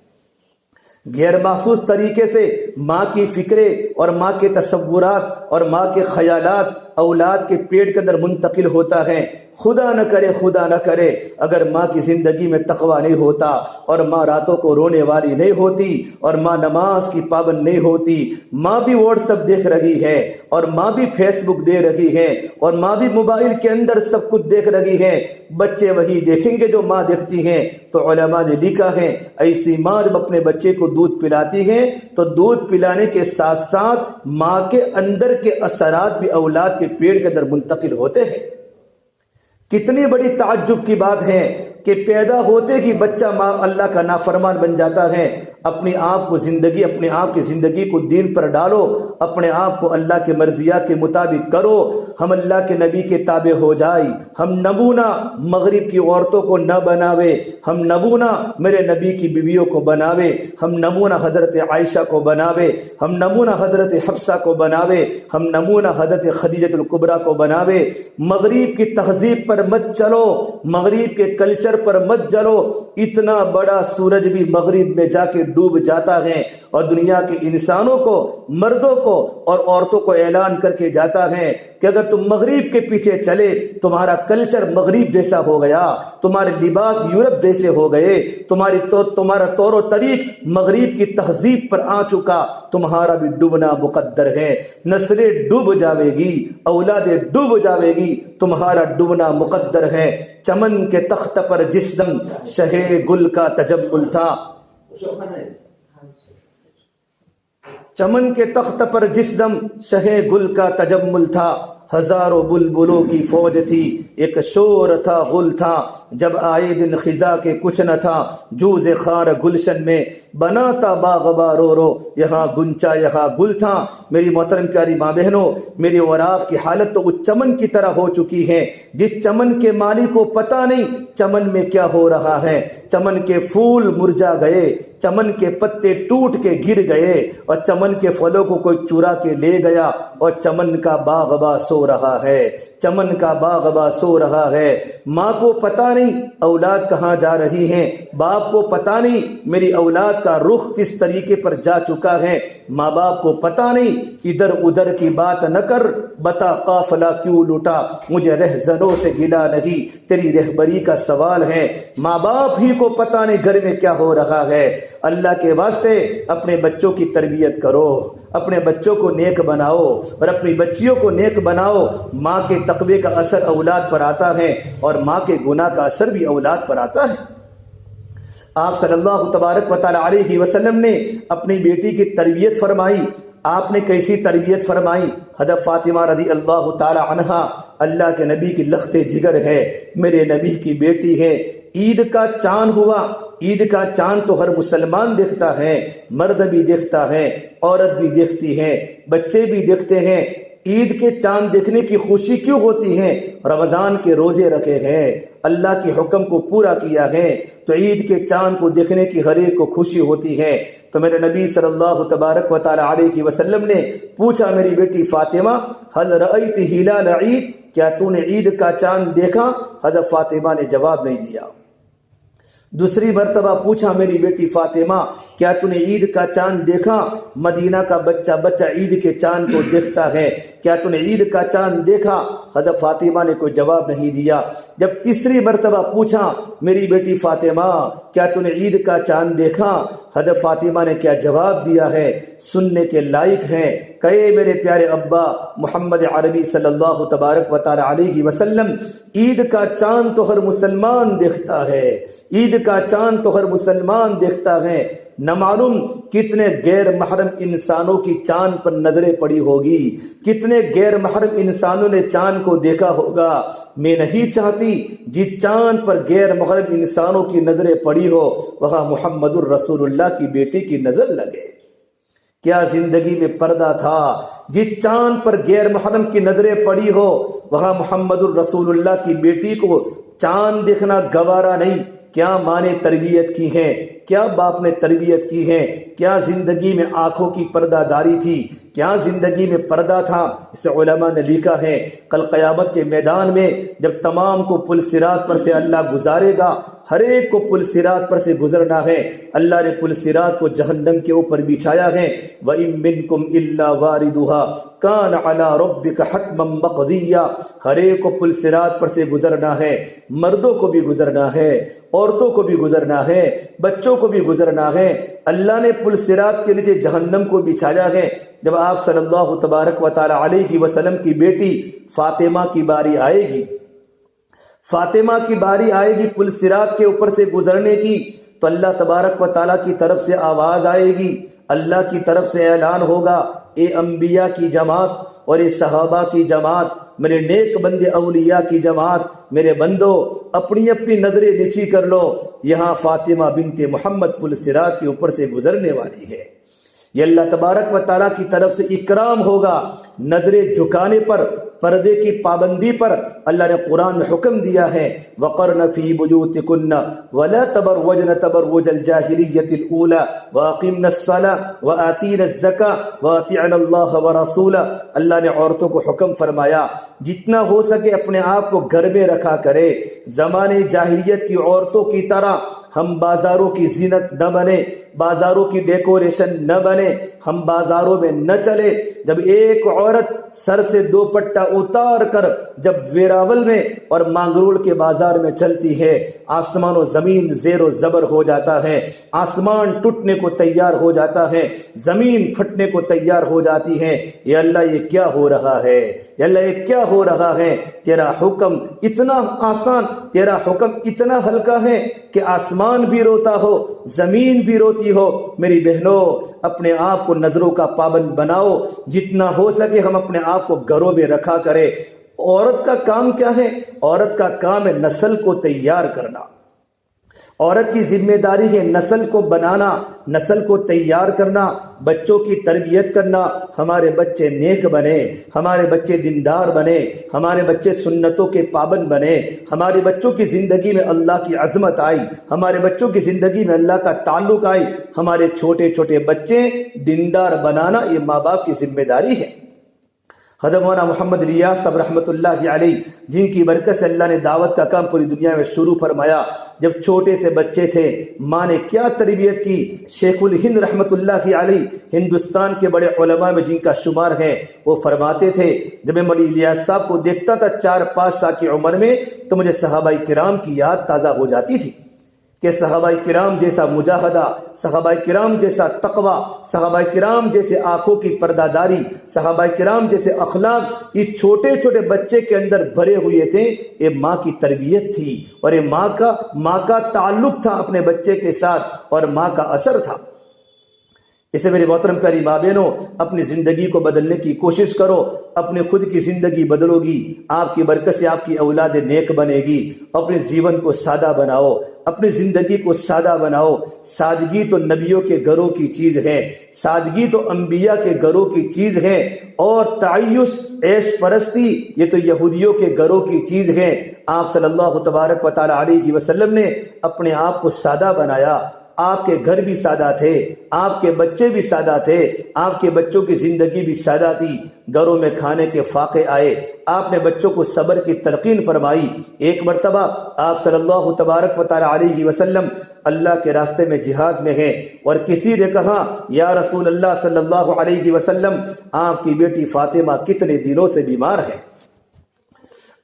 غیر محسوس طریقے سے ماں کی فکریں اور ماں کے تصورات اور ماں کے خیالات اولاد کے پیٹ کے اندر منتقل ہوتا ہے۔ خدا نہ کرے اگر ماں کی زندگی میں تقوی نہیں ہوتا اور ماں راتوں کو رونے والی نہیں ہوتی اور ماں نماز کی پابند نہیں ہوتی، ماں بھی واٹس ایپ دیکھ رہی ہے اور ماں بھی فیس بک دے رہی ہے اور ماں بھی موبائل کے اندر سب کچھ دیکھ رہی ہے، بچے وہی دیکھیں گے جو ماں دیکھتی ہیں۔ تو علماء نے لکھا ہے ایسی ماں جب اپنے بچے کو دودھ پلاتی ہے تو دودھ پلانے کے ساتھ ساتھ ماں کے اندر کے اثرات بھی اولاد کے پیٹ کے اندر منتقل ہوتے ہیں۔ کتنی بڑی تعجب کی بات ہے کہ پیدا ہوتے ہی بچہ ماں اللہ کا نافرمان بن جاتا ہے۔ اپنے آپ کی زندگی کو دین پر ڈالو، اپنے آپ کو اللہ کے مرضیات کے مطابق کرو، ہم اللہ کے نبی کے تابع ہو جائے، ہم نمونہ مغرب کی عورتوں کو نہ بناوے، ہم نمونہ میرے نبی کی بیویوں کو بناوے، ہم نمونہ حضرت عائشہ کو بناوے، ہم نمونہ حضرت حفصہ کو بناوے، ہم نمونہ حضرت خدیجہ الکبریٰ کو بناوے۔ مغرب کی تہذیب پر مت چلو، مغرب کے کلچر پر مت چلو، اتنا بڑا سورج بھی مغرب میں جا کے ڈوب جاتا ہے اور دنیا کے انسانوں کو، مردوں کو اور عورتوں کو اعلان کر کے جاتا ہے کہ اگر تم مغرب کے پیچھے چلے تمہارا کلچر مغرب جیسا ہو گیا، تمہارے لباس یورپ جیسے ہو گئے، تمہارا طور و طریق مغرب کی تہذیب پر آ چکا، تمہارا بھی ڈوبنا مقدر ہے، نسلیں ڈوب جاوے گی، اولادیں ڈوب جاوے گی، تمہارا ڈوبنا مقدر ہے۔ چمن کے تخت پر جس دم شہ گل کا تجمل تھا، چمن کے تخت پر جس دم شہ گل کا تجمل تھا، ہزاروں بلبلوں کی فوج تھی، ایک شور تھا غل تھا، جب آئے دن خزاں کے کچھ نہ تھا، جوز خار گلشن میں بنا تھا باغ بارو رو، یہاں گنچا یہاں گل تھا۔ میری محترم پیاری ماں بہنوں، میری اور آپ کی حالت تو اس چمن کی طرح ہو چکی ہے جس چمن کے مالک کو پتہ نہیں چمن میں کیا ہو رہا ہے، چمن کے پھول مرجھا گئے، چمن کے پتے ٹوٹ کے گر گئے اور چمن کے پھلوں کو کوئی چرا کے لے گیا اور چمن کا باغباں سو رہا ہے، چمن کا باغباں سو رہا ہے۔ ماں کو پتہ نہیں اولاد کہاں جا رہی ہیں، باپ کو پتہ نہیں میری اولاد کا رخ کس طریقے پر جا چکا ہے، ماں باپ کو پتہ نہیں ادھر ادھر کی بات نہ کر، بتا قافلہ کیوں لٹا، مجھے رہزنوں سے گلا نہیں، تیری رہبری کا سوال ہے۔ ماں باپ ہی کو پتہ نہیں گھر میں کیا ہو رہا ہے۔ اللہ کے واسطے اپنے بچوں کی تربیت کرو، اپنے بچوں کو نیک بناؤ اور اپنی بچیوں کو نیک بناؤ۔ ماں کے تقوی کا اثر اولاد پر آتا ہے اور ماں کے گناہ کا اثر بھی اولاد پر آتا ہے۔ آپ صلی اللہ تبارک و تعالی علیہ وسلم نے اپنی بیٹی کی تربیت فرمائی۔ آپ نے کیسی تربیت فرمائی؟ حضرت فاطمہ رضی اللہ تعالی عنہا اللہ کے نبی کی لخت جگر ہے، میرے نبی کی بیٹی ہے۔ عید کا چاند ہوا، عید کا چاند تو ہر مسلمان دیکھتا ہے، مرد بھی دیکھتا ہے، عورت بھی دیکھتی ہے، بچے بھی دیکھتے ہیں۔ عید کے چاند دیکھنے کی خوشی کیوں ہوتی ہے؟ رمضان کے روزے رکھے ہیں، اللہ کے حکم کو پورا کیا ہے، تو عید کے چاند کو دیکھنے کی ہر ایک کو خوشی ہوتی ہے۔ تو میرے نبی صلی اللہ تبارک و تعالی علیہ وسلم نے پوچھا میری بیٹی فاطمہ هل رأیت ہلال عید، کیا تو نے عید کا چاند دیکھا؟ حضرت فاطمہ نے جواب نہیں دیا۔ دوسری مرتبہ پوچھا میری بیٹی فاطمہ کیا تو نے عید کا چاند دیکھا؟ مدینہ کا بچہ عید کے چاند کو دیکھتا ہے، کیا تو نے عید کا چاند دیکھا؟ حضرت فاطمہ نے کوئی جواب نہیں دیا۔ جب تیسری مرتبہ پوچھا میری بیٹی فاطمہ کیا تو نے عید کا چاند دیکھا؟ حضرت فاطمہ نے کیا جواب دیا ہے سننے کے لائق ہیں۔ کہے میرے پیارے ابا محمد عربی صلی اللہ تبارک و تعالی علیہ وسلم، عید کا چاند تو ہر مسلمان دیکھتا ہے، عید کا چاند تو ہر مسلمان دیکھتا ہے، نہ معلوم کتنے غیر محرم انسانوں کی چاند پر نظریں پڑی ہوگی، کتنے غیر محرم انسانوں نے چاند کو دیکھا ہوگا۔ میں نہیں چاہتی جس چاند پر غیر محرم انسانوں کی نظریں پڑی ہو وہاں محمد الرسول اللہ کی بیٹی کی نظر لگے۔ کیا زندگی میں پردہ تھا؟ جس چاند پر غیر محرم کی نظریں پڑی ہو وہاں محمد الرسول اللہ کی بیٹی کو چاند دیکھنا گوارا نہیں۔ کیا ماں نے تربیت کی ہے، کیا باپ نے تربیت کی ہے، کیا زندگی میں آنکھوں کی پردہ داری تھی، کیا زندگی میں پردہ تھا؟ اسے علماء نے لکھا ہے کل قیامت کے میدان میں جب تمام کو پل صراط پر سے اللہ گزارے گا، ہر ایک کو پل صراط پر سے گزرنا ہے۔ اللہ نے پل صراط کو جہنم کے اوپر بچھایا ہے، وَإِن مِّنكُمْ إِلَّا وَارِدُهَا كَانَ عَلَى رَبِّكَ حَتْمًا مَّقْضِيًّا۔ ہر ایک کو پل صراط پر سے گزرنا ہے، مردوں کو بھی گزرنا ہے، عورتوں کو بھی گزرنا ہے، بچوں کو بھی گزرنا ہے۔ اللہ نے پل صراط کے نیچے جہنم کو بچھایا ہے۔ جب آپ صلی اللہ تبارک و تعالی علیہ وسلم کی بیٹی فاطمہ کی باری آئے گی، فاطمہ کی باری آئے گی پل صراط کے اوپر سے گزرنے کی، تو اللہ تبارک و تعالیٰ کی طرف سے آواز آئے گی، اللہ کی طرف سے اعلان ہوگا، اے انبیاء کی جماعت اور اے صحابہ کی جماعت، میرے نیک بندے اولیاء کی جماعت، میرے بندو اپنی اپنی نظریں نیچی کر لو، یہاں فاطمہ بنت محمد پل صراط کے اوپر سے گزرنے والی ہے۔ یہ اللہ تبارک و تعالیٰ کی طرف سے اکرام ہوگا۔ نظریں جھکانے پر، پردے کی پابندی پر اللہ نے قرآن میں حکم دیا ہے، وَقَرْنَ فِي بُيُوتِكُنَّ وَلَا تَبَرَّجْنَ تَبَرُّجَ الْجَاهِلِيَّةِ الْأُولَى وَأَقِمْنَ الصَّلَاةَ وَآتِينَ الزَّكَاةَ وَأَطِعْنَ اللَّهَ وَرَسُولَهُ۔ اللہ نے عورتوں کو حکم فرمایا جتنا ہو سکے اپنے آپ کو گھر میں رکھا کرے، زمانے جاہلیت کی عورتوں کی طرح ہم بازاروں کی زینت نہ بنے، بازاروں کی ڈیکوریشن نہ بنے، ہم بازاروں میں نہ چلے۔ جب ایک عورت سر سے دوپٹہ اتار کر جب ویراول میں اور مانگرول کے بازار میں چلتی ہے، آسمان و زمین زیر و زبر ہو جاتا ہے، آسمان ٹوٹنے کو تیار ہو جاتا ہے، زمین پھٹنے کو تیار ہو جاتی ہے۔ یا اللہ یہ کیا ہو رہا ہے؟ یا اللہ یہ کیا ہو رہا ہے؟ تیرا حکم اتنا آسان، تیرا حکم اتنا ہلکا ہے کہ آسمان بھی روتا ہو، زمین بھی روتی ہو۔ میری بہنوں اپنے آپ کو نظروں کا پابند بناؤ، جتنا ہو سکے ہم اپنے آپ کو گھروں میں رکھا کرے۔ عورت کا کام کیا ہے؟ عورت کا کام ہے نسل کو تیار کرنا، عورت کی ذمہ داری ہے نسل کو بنانا، نسل کو تیار کرنا، بچوں کی تربیت کرنا، ہمارے بچے نیک بنے، ہمارے بچے دیندار بنے، ہمارے بچے سنتوں کے پابند بنے، ہمارے بچوں کی زندگی میں اللہ کی عظمت آئی، ہمارے بچوں کی زندگی میں اللہ کا تعلق آئی، ہمارے چھوٹے چھوٹے بچے دیندار بنانا یہ ماں باپ کی ذمہ داری ہے۔ حضرت مولانا محمد ریاض صاحب رحمۃ اللہ علیہ، جن کی برکت سے اللہ نے دعوت کا کام پوری دنیا میں شروع فرمایا، جب چھوٹے سے بچے تھے ماں نے کیا تربیت کی۔ شیخ الہند رحمۃ اللہ علیہ ہندوستان کے بڑے علماء میں جن کا شمار ہے، وہ فرماتے تھے جب میں مولانا الیاس صاحب کو دیکھتا تھا 4-5 سال کی عمر میں تو مجھے صحابہ کرام کی یاد تازہ ہو جاتی تھی کہ صحابہ کرام جیسا مجاہدہ، صحابہ کرام جیسا تقوی، صحابہ کرام جیسے آنکھوں کی پردہ داری، صحابہ کرام جیسے اخلاق یہ چھوٹے چھوٹے بچے کے اندر بھرے ہوئے تھے۔ یہ ماں کی تربیت تھی اور یہ ماں کا تعلق تھا اپنے بچے کے ساتھ اور ماں کا اثر تھا۔ اسے میری محترم پیاری ماں بہنوں، اپنی زندگی کو بدلنے کی کوشش کرو، اپنے خود کی زندگی بدلو گی، آپ کی برکت سے آپ کی اولاد نیک بنے گی۔ اپنے جیون کو سادہ بناؤ، اپنی زندگی کو سادہ بناؤ۔ سادگی تو نبیوں کے گھروں کی چیز ہے، سادگی تو انبیاء کے گھروں کی چیز ہے، اور تعیش عیش پرستی یہ تو یہودیوں کے گھروں کی چیز ہے۔ آپ صلی اللہ تبارک و تعالی علیہ وسلم نے اپنے آپ کو سادہ بنایا۔ آپ کے گھر بھی سادہ تھے، آپ کے بچے بھی سادہ تھے، آپ کے بچوں کی زندگی بھی سادہ تھی۔ گھروں میں کھانے کے فاقے آئے، آپ نے بچوں کو صبر کی تلقین فرمائی۔ ایک مرتبہ آپ صلی اللہ تبارک و تعالی علیہ وسلم اللہ کے راستے میں جہاد میں ہیں، اور کسی نے کہا یا رسول اللہ صلی اللہ علیہ وسلم، آپ کی بیٹی فاطمہ کتنے دنوں سے بیمار ہے،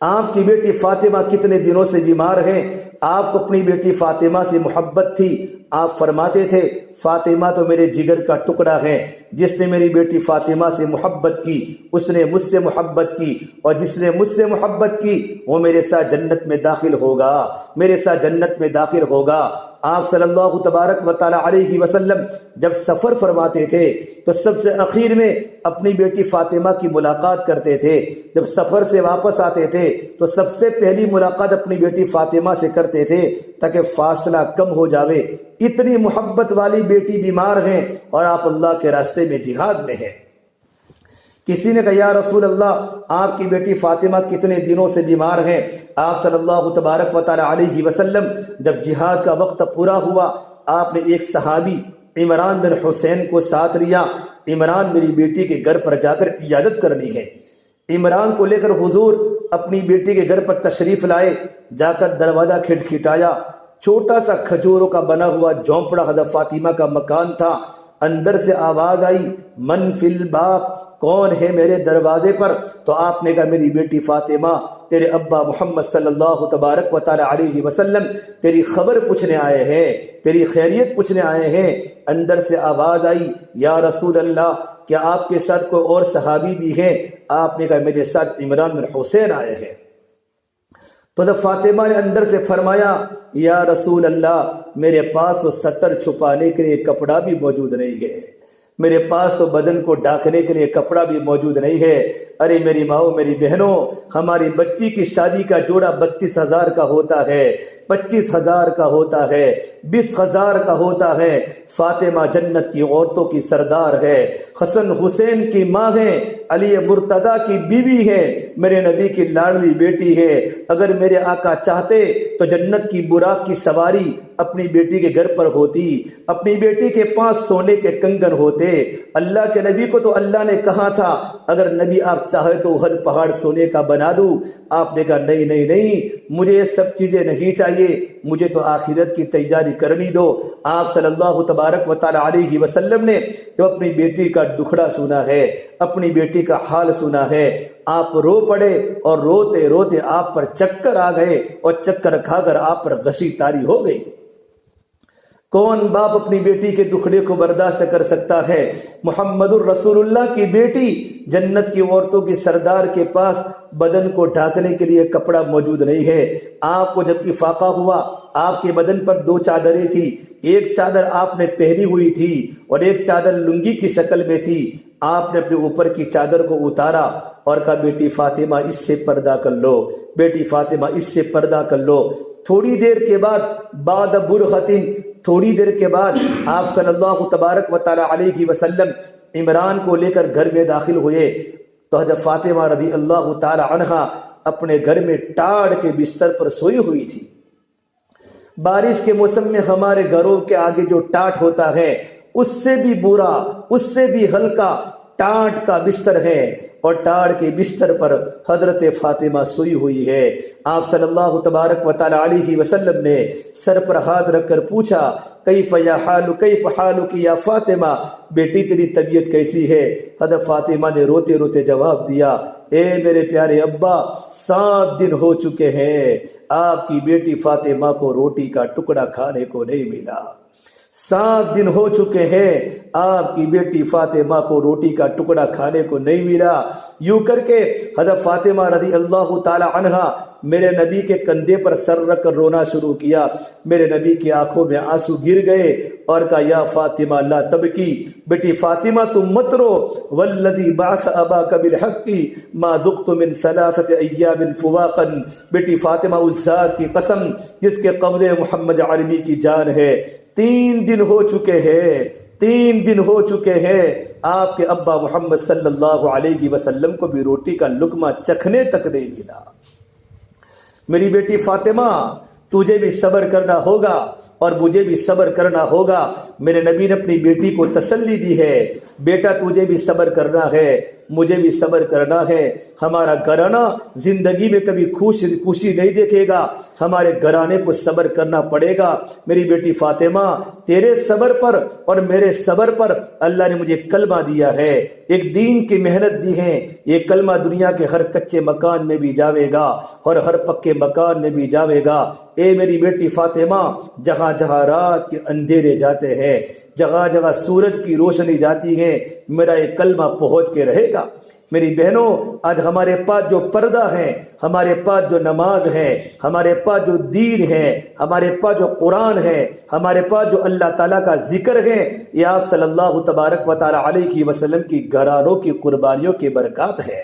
آپ کی بیٹی فاطمہ کتنے دنوں سے بیمار ہے۔ آپ کو اپنی بیٹی فاطمہ سے محبت تھی۔ آپ فرماتے تھے فاطمہ تو میرے جگر کا ٹکڑا ہے، جس نے میری بیٹی فاطمہ سے محبت کی اس نے مجھ سے محبت کی، اور جس نے مجھ سے محبت کی وہ میرے ساتھ جنت میں داخل ہوگا، میرے ساتھ جنت میں داخل ہوگا۔ آپ صلی اللہ تبارک و تعالی علیہ وسلم جب سفر فرماتے تھے تو سب سے اخیر میں اپنی بیٹی فاطمہ کی ملاقات کرتے تھے۔ جب سفر سے واپس آتے تھے تو سب سے پہلی ملاقات اپنی بیٹی فاطمہ سے کرتے تھے تاکہ فاصلہ کم ہو جاوے۔ اتنی محبت والی بیٹی بیمار ہیں اور آپ اللہ کے راستے میں جہاد میں ہیں۔ کسی نے کہا یا رسول اللہ، آپ کی بیٹی فاطمہ کتنے دنوں سے بیمار ہیں؟ آپ صلی اللہ تبارک و تعالی علیہ وسلم جب جہاد کا وقت پورا ہوا، آپ نے ایک صحابی عمران بن حسین کو ساتھ لیا۔ عمران میری بیٹی کے گھر پر جا کر عیادت کرنی ہے۔ عمران کو لے کر حضور اپنی بیٹی کے گھر پر تشریف لائے، جا کر دروازہ کھٹکھٹایا۔ چھوٹا سا کھجوروں کا بنا ہوا جھونپڑا حضرت فاطمہ کا مکان تھا۔ اندر سے آواز آئی من فی الباب، کون ہے میرے دروازے پر؟ تو آپ نے کہا میری بیٹی فاطمہ، تیرے ابا محمد صلی اللہ تبارک و تعالی علیہ وسلم تیری خبر پوچھنے آئے ہیں، تیری خیریت پوچھنے آئے ہیں۔ اندر سے آواز آئی یا رسول اللہ، کیا آپ کے ساتھ کوئی اور صحابی بھی ہیں؟ آپ نے کہا میرے ساتھ عمران بن حسین آئے ہیں۔ تو جب فاطمہ نے اندر سے فرمایا یا رسول اللہ، میرے پاس تو ستر چھپانے کے لیے کپڑا بھی موجود نہیں ہے، میرے پاس تو بدن کو ڈھانکنے کے لیے کپڑا بھی موجود نہیں ہے۔ ارے میری ماؤں، میری بہنوں، ہماری بچی کی شادی کا جوڑا 32,000 کا ہوتا ہے، 25,000 کا ہوتا ہے، 20,000 کا ہوتا ہے۔ فاطمہ جنت کی عورتوں کی سردار ہے، حسن حسین کی ماں ہے، علی مرتضیٰ کی بیوی ہے، میرے نبی کی لاڈلی بیٹی ہے۔ اگر میرے آقا چاہتے تو جنت کی براق کی سواری اپنی بیٹی کے گھر پر ہوتی، اپنی بیٹی کے پاس سونے کے کنگن ہوتے۔ اللہ کے نبی کو تو اللہ نے کہا تھا اگر نبی آپ چاہے تو ہر پہاڑ سونے کا بنا دوں۔ آپ نے کہا نہیں نہیں نہیں، مجھے یہ سب چیزیں نہیں چاہیے، مجھے تو آخرت کی تیاری کرنی دو۔ آپ صلی اللہ تبارک و تعالی علیہ وسلم نے جو اپنی بیٹی کا دکھڑا سنا ہے، اپنی بیٹی کا حال سنا ہے، آپ رو پڑے اور روتے روتے آپ پر چکر آ گئے اور چکر کھا کر آپ پر غشی طاری ہو گئی۔ کون باپ اپنی بیٹی کے دکھڑے کو برداشت کر سکتا ہے؟ محمد الرسول اللہ کی بیٹی جنت کی عورتوں کی سردار کے پاس بدن کو ڈھانکنے کے لیے کپڑا موجود نہیں ہے۔ آپ کو جب افاقہ ہوا، آپ کے بدن پر 2 چادریں تھی، ایک چادر آپ نے پہنی ہوئی تھی اور ایک چادر لنگی کی شکل میں تھی۔ آپ نے اپنے اوپر کی چادر کو اتارا اور کہا بیٹی فاطمہ اس سے پردہ کر لو، بیٹی فاطمہ اس سے پردہ کر لو۔ تھوڑی دیر کے بعد بعد برہتن، تھوڑی دیر کے بعد آپ صلی اللہ تبارک و تعالی علیہ وسلم عمران کو لے کر گھر میں داخل ہوئے تو حضرت فاطمہ رضی اللہ تعالی عنہا اپنے گھر میں ٹاڑ کے بستر پر سوئی ہوئی تھی۔ بارش کے موسم میں ہمارے گھروں کے آگے جو ٹاٹ ہوتا ہے اس سے بھی برا، اس سے بھی ہلکا ٹاٹ کا بستر ہے، اور ٹاڑ کے بستر پر حضرت فاطمہ سوئی ہوئی ہے۔ آپ صلی اللہ تبارک و تعالی علیہ وسلم نے سر پر ہاتھ رکھ کر پوچھا کیف یا حال، کیف حالک یا فاطمہ، بیٹی تیری طبیعت کیسی ہے؟ حضرت فاطمہ نے روتے روتے جواب دیا اے میرے پیارے ابا، 7 دن ہو چکے ہیں آپ کی بیٹی فاطمہ کو روٹی کا ٹکڑا کھانے کو نہیں ملا، 7 دن ہو چکے ہیں آپ کی بیٹی فاطمہ کو روٹی کا ٹکڑا کھانے کو نہیں ملا۔ یوں کر کے حضرت فاطمہ رضی اللہ تعالی عنہا میرے نبی کے کندھے پر سر رکھ کر رونا شروع کیا۔ میرے نبی کی آنکھوں میں آنسو گر گئے اور کہا یا فاطمہ لا تبکی، بیٹی فاطمہ تم مت رو، والذی بعث اباک بالحق ما ذقت من 3 ایام فواقا، بیٹی فاطمہ اس ذات کی قسم جس کے قبضے محمد عربی کی جان ہے، 3 دن ہو چکے ہیں، 3 دن ہو چکے ہیں آپ کے ابا محمد صلی اللہ علیہ وسلم کو بھی روٹی کا لقمہ چکھنے تک نہیں ملا۔ میری بیٹی فاطمہ تجھے بھی صبر کرنا ہوگا اور مجھے بھی صبر کرنا ہوگا۔ میرے نبی نے اپنی بیٹی کو تسلی دی ہے، بیٹا تجھے بھی صبر کرنا ہے، مجھے بھی صبر کرنا ہے۔ ہمارا گھرانہ زندگی میں کبھی خوشی نہیں دیکھے گا، ہمارے گھرانے کو صبر کرنا پڑے گا۔ میری بیٹی فاطمہ تیرے صبر پر اور میرے صبر پر اللہ نے مجھے کلمہ دیا ہے، ایک دین کی محنت دی ہے۔ یہ کلمہ دنیا کے ہر کچے مکان میں بھی جاوے گا اور ہر پکے مکان میں بھی جاوے گا۔ اے میری بیٹی فاطمہ، جہاں جہاں رات کے اندھیرے جاتے ہیں، جگہ جگہ سورج کی روشنی جاتی ہے، میرا یہ کلمہ پہنچ کے رہے گا۔ میری بہنوں، آج ہمارے پاس جو پردہ ہے، ہمارے پاس جو نماز ہے، ہمارے پاس جو دین ہے، ہمارے پاس جو قرآن ہے، ہمارے پاس جو اللہ تعالیٰ کا ذکر ہے، یہ آپ صلی اللہ تبارک و تعالی علیہ وسلم کی گھرانوں کی قربانیوں کی برکات ہے۔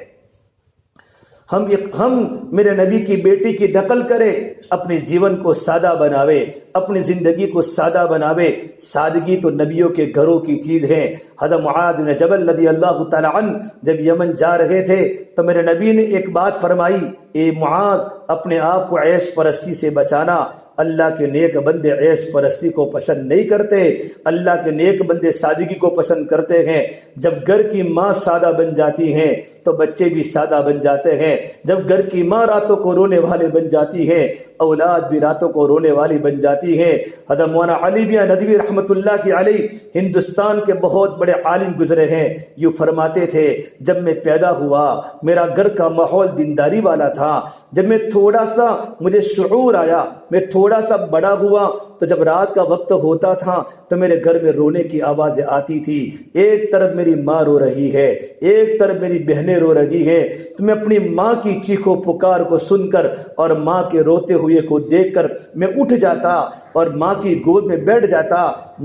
ہم میرے نبی کی بیٹی کی نقل کرے، اپنے جیون کو سادہ بناوے، اپنی زندگی کو سادہ بناوے۔ سادگی تو نبیوں کے گھروں کی چیز ہے۔ حضرت معاذ بن جبل رضی اللہ تعالی عنہ جب یمن جا رہے تھے تو میرے نبی نے ایک بات فرمائی، اے معاذ اپنے آپ کو عیش پرستی سے بچانا۔ اللہ کے نیک بندے عیش پرستی کو پسند نہیں کرتے، اللہ کے نیک بندے سادگی کو پسند کرتے ہیں۔ جب گھر کی ماں سادہ بن جاتی ہیں تو بچے بھی سادہ بن جاتے ہیں۔ جب گھر کی ماں راتوں کو رونے والے بن جاتی ہے، اولاد بھی راتوں کو رونے والی بن جاتی ہے۔ حضرت مولانا علی میاں ندوی رحمۃ اللہ کی علیہ ہندوستان کے بہت بڑے عالم گزرے ہیں، یوں فرماتے تھے جب میں پیدا ہوا میرا گھر کا ماحول دینداری والا تھا، جب میں تھوڑا سا مجھے شعور آیا، میں تھوڑا سا بڑا ہوا تو جب رات کا وقت ہوتا تھا تو میرے گھر میں رونے کی آوازیں آتی تھی۔ ایک طرف میری ماں رو رہی ہے، ایک طرف میری بہنیں رو رہی ہے، تو میں اپنی ماں کی چیخو پکار کو سن کر اور ماں کے روتے ہوئے کو دیکھ کر میں اٹھ جاتا اور ماں کی گود میں بیٹھ جاتا۔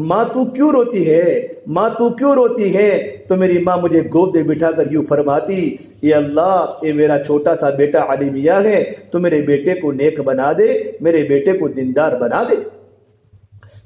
ماں تو کیوں روتی ہے؟ ماں تو کیوں روتی ہے؟ تو میری ماں مجھے گود میں بٹھا کر یوں فرماتی، اے اللہ، اے میرا چھوٹا سا بیٹا علی میاں ہے، تو میرے بیٹے کو نیک بنا دے، میرے بیٹے کو دیندار بنا دے۔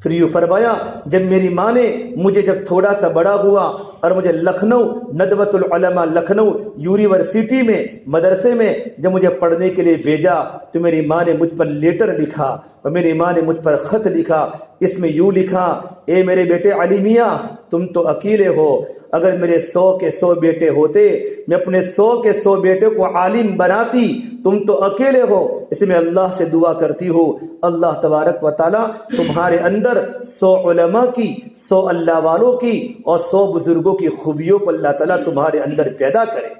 پھر یوں فرمایا جب میری ماں نے مجھے جب تھوڑا سا بڑا ہوا اور مجھے لکھنؤ ندوۃ العلماء لکھنؤ یونیورسٹی میں مدرسے میں جب مجھے پڑھنے کے لیے بھیجا تو میری ماں نے مجھ پر لیٹر لکھا اور میری ماں نے مجھ پر خط لکھا۔ اس میں یوں لکھا، اے میرے بیٹے علی میاں تم تو اکیلے ہو، اگر میرے 100 کے 100 بیٹے ہوتے میں اپنے 100 کے 100 بیٹے کو عالم بناتی، تم تو اکیلے ہو۔ اس میں اللہ سے دعا کرتی ہو اللہ تبارک و تعالی تمہارے اندر 100 علماء کی، 100 اللہ والوں کی اور 100 بزرگوں کی خوبیوں کو اللہ تعالیٰ تمہارے اندر پیدا کرے۔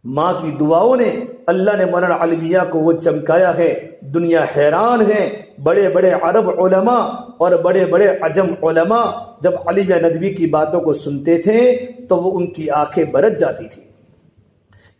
ماں کی دعاؤں نے اللہ نے مولانا علی میاں کو وہ چمکایا ہے، دنیا حیران ہے۔ بڑے بڑے عرب علماء اور بڑے بڑے عجم علماء جب علی میاں ندوی کی باتوں کو سنتے تھے تو وہ ان کی آنکھیں برس جاتی تھی۔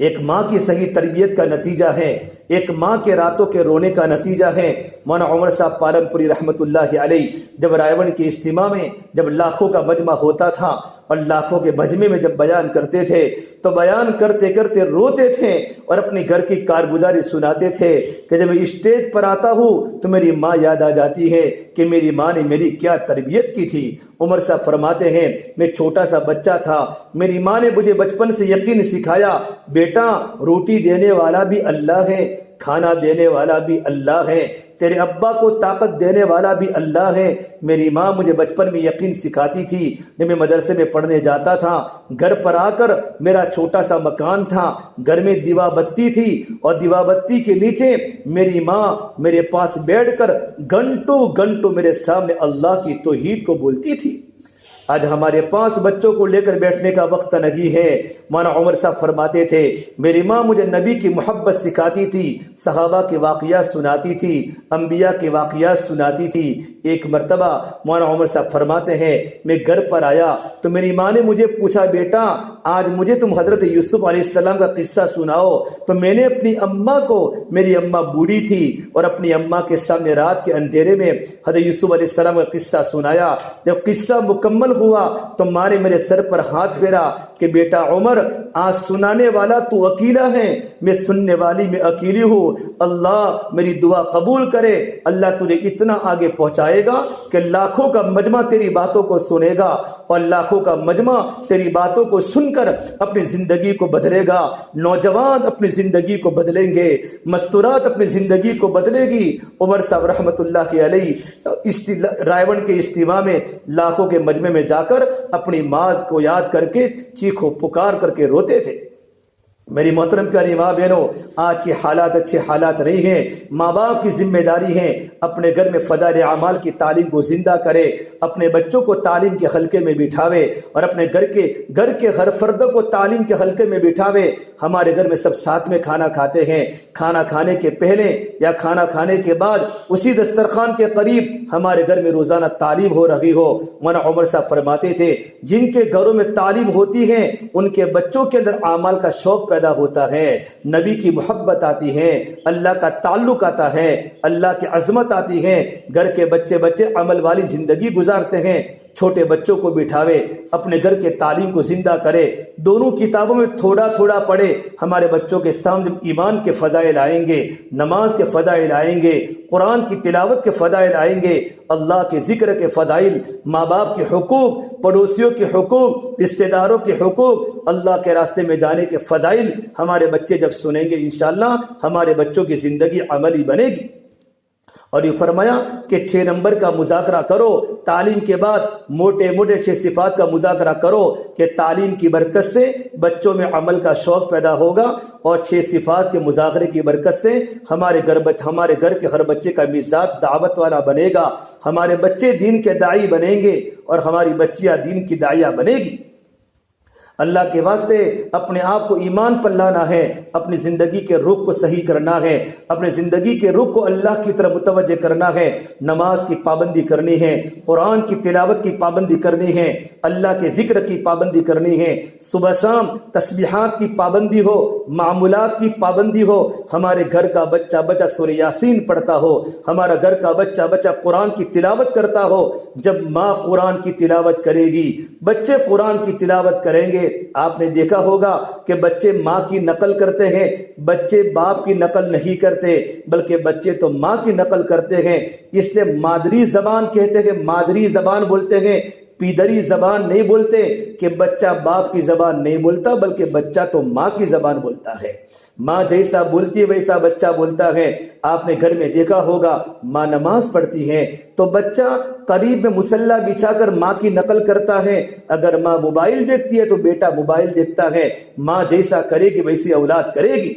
ایک ماں کی صحیح تربیت کا نتیجہ ہے، ایک ماں کے راتوں کے رونے کا نتیجہ ہے۔ مولانا عمر صاحب پالنپوری رحمۃ اللہ علیہ جب رائے کے اجتماع میں جب لاکھوں کا مجمع ہوتا تھا اور لاکھوں کے مجمع میں جب بیان کرتے تھے تو بیان کرتے کرتے روتے تھے اور اپنی گھر کی کارگزاری سناتے تھے کہ جب میں اسٹیج پر آتا ہوں تو میری ماں یاد آ جاتی ہے کہ میری ماں نے میری کیا تربیت کی تھی۔ عمر صاحب فرماتے ہیں میں چھوٹا سا بچہ تھا، میری ماں نے مجھے بچپن سے یقین سکھایا، بیٹا روٹی دینے والا بھی اللہ ہے، کھانا دینے والا بھی اللہ ہے، تیرے ابا کو طاقت دینے والا بھی اللہ ہے۔ میری ماں مجھے بچپن میں یقین سکھاتی تھی۔ جب میں مدرسے میں پڑھنے جاتا تھا، گھر پر آ کر میرا چھوٹا سا مکان تھا، گھر میں دیوا بتی تھی اور دیوا بتی کے نیچے میری ماں میرے پاس بیٹھ کر گھنٹوں گھنٹوں میرے سامنے اللہ کی توحید کو بولتی تھی۔ آج ہمارے پاس بچوں کو لے کر بیٹھنے کا وقت نہیں ہے۔ مولانا عمر صاحب فرماتے تھے میری ماں مجھے نبی کی محبت سکھاتی تھی، صحابہ کے واقعات سناتی تھی، انبیاء کے واقعات سناتی تھی۔ ایک مرتبہ مولانا عمر صاحب فرماتے ہیں میں گھر پر آیا تو میری ماں نے مجھے پوچھا بیٹا آج مجھے تم حضرت یوسف علیہ السلام کا قصہ سناؤ۔ تو میں نے اپنی اماں کو، میری اماں بوڑھی تھی، اور اپنی اماں کے سامنے رات کے اندھیرے میں حضرت یوسف علیہ السلام کا قصہ سنایا۔ جب قصہ مکمل ہوا تو ماں نے میرے سر پر ہاتھ پھیرا کہ بیٹا عمر آج سنانے والا تو اکیلا ہے، میں سننے والی میں اکیلی ہوں۔ اللہ میری دعا قبول کرے، اللہ تجھے اتنا آگے پہنچائے گا کہ لاکھوں کا مجمع تیری باتوں کو سنے گا اور لاکھوں کا مجمع تیری باتوں کو سن کر اپنی زندگی کو بدلے گا۔ نوجوان اپنی زندگی کو بدلیں گے، مستورات اپنی زندگی کو بدلے گی۔ عمر صاحب رحمت اللہ علیہ رائے کے اجتماع میں لاکھوں کے مجمع میں جا کر اپنی ماں کو یاد کر کے چیخو پکار کر کے روتے تھے۔ میری محترم پیاری ماں بہنوں، آج کے حالات اچھے حالات نہیں ہیں۔ ماں باپ کی ذمہ داری ہے اپنے گھر میں فضائل اعمال کی تعلیم کو زندہ کرے، اپنے بچوں کو تعلیم کے حلقے میں بٹھاوے اور اپنے گھر کے ہر فرد کو تعلیم کے حلقے میں بٹھاوے۔ ہمارے گھر میں سب ساتھ میں کھانا کھاتے ہیں، کھانا کھانے کے پہلے یا کھانا کھانے کے بعد اسی دسترخوان کے قریب ہمارے گھر میں روزانہ تعلیم ہو رہی ہو۔ مولانا عمر صاحب فرماتے تھے جن کے گھروں میں تعلیم ہوتی ہے ان کے بچوں کے اندر اعمال کا شوق پیدا ہوتا ہے، نبی کی محبت آتی ہے، اللہ کا تعلق آتا ہے، اللہ کی عظمت آتی ہے، گھر کے بچے عمل والی زندگی گزارتے ہیں۔ چھوٹے بچوں کو بٹھاوے، اپنے گھر کے تعلیم کو زندہ کرے، دونوں کتابوں میں تھوڑا تھوڑا پڑھے۔ ہمارے بچوں کے سامنے ایمان کے فضائل آئیں گے، نماز کے فضائل آئیں گے، قرآن کی تلاوت کے فضائل آئیں گے، اللہ کے ذکر کے فضائل، ماں باپ کے حقوق، پڑوسیوں کے حقوق، رشتہ داروں کے حقوق، اللہ کے راستے میں جانے کے فضائل ہمارے بچے جب سنیں گے انشاءاللہ ہمارے بچوں کی زندگی عملی بنے گی۔ اور یہ فرمایا کہ 6 نمبر کا مذاکرہ کرو، تعلیم کے بعد موٹے 6 صفات کا مذاکرہ کرو کہ تعلیم کی برکت سے بچوں میں عمل کا شوق پیدا ہوگا اور 6 صفات کے مذاکرے کی برکت سے ہمارے گھر کے ہر بچے کا مزاج دعوت والا بنے گا، ہمارے بچے دین کے داعی بنیں گے اور ہماری بچیاں دین کی داعیہ بنے گی۔ اللہ کے واسطے اپنے آپ کو ایمان پر لانا ہے، اپنی زندگی کے رخ کو صحیح کرنا ہے، اپنے زندگی کے رخ کو اللہ کی طرف متوجہ کرنا ہے، نماز کی پابندی کرنی ہے، قرآن کی تلاوت کی پابندی کرنی ہے، اللہ کے ذکر کی پابندی کرنی ہے، صبح شام تسبیحات کی پابندی ہو، معمولات کی پابندی ہو، ہمارے گھر کا بچہ سورہ یاسین پڑھتا ہو، ہمارا گھر کا بچہ قرآن کی تلاوت کرتا ہو۔ جب ماں قرآن کی تلاوت کرے گی، بچے قرآن کی تلاوت کریں گے۔ آپ نے دیکھا ہوگا کہ بچے ماں کی نقل کرتے ہیں، بچے باپ کی نقل نہیں کرتے بلکہ بچے تو ماں کی نقل کرتے ہیں۔ اس لیے مادری زبان کہتے ہیں، مادری زبان بولتے ہیں، پیدری زبان نہیں بولتے کہ بچہ باپ کی زبان نہیں بولتا بلکہ بچہ تو ماں کی زبان بولتا ہے۔ ماں جیسا بولتی ہے ویسا بچہ بولتا ہے۔ آپ نے گھر میں دیکھا ہوگا ماں نماز پڑھتی ہے تو بچہ قریب میں مصلی بچھا کر ماں کی نقل کرتا ہے، اگر ماں موبائل دیکھتی ہے تو بیٹا موبائل دیکھتا ہے۔ ماں جیسا کرے گی ویسی اولاد کرے گی۔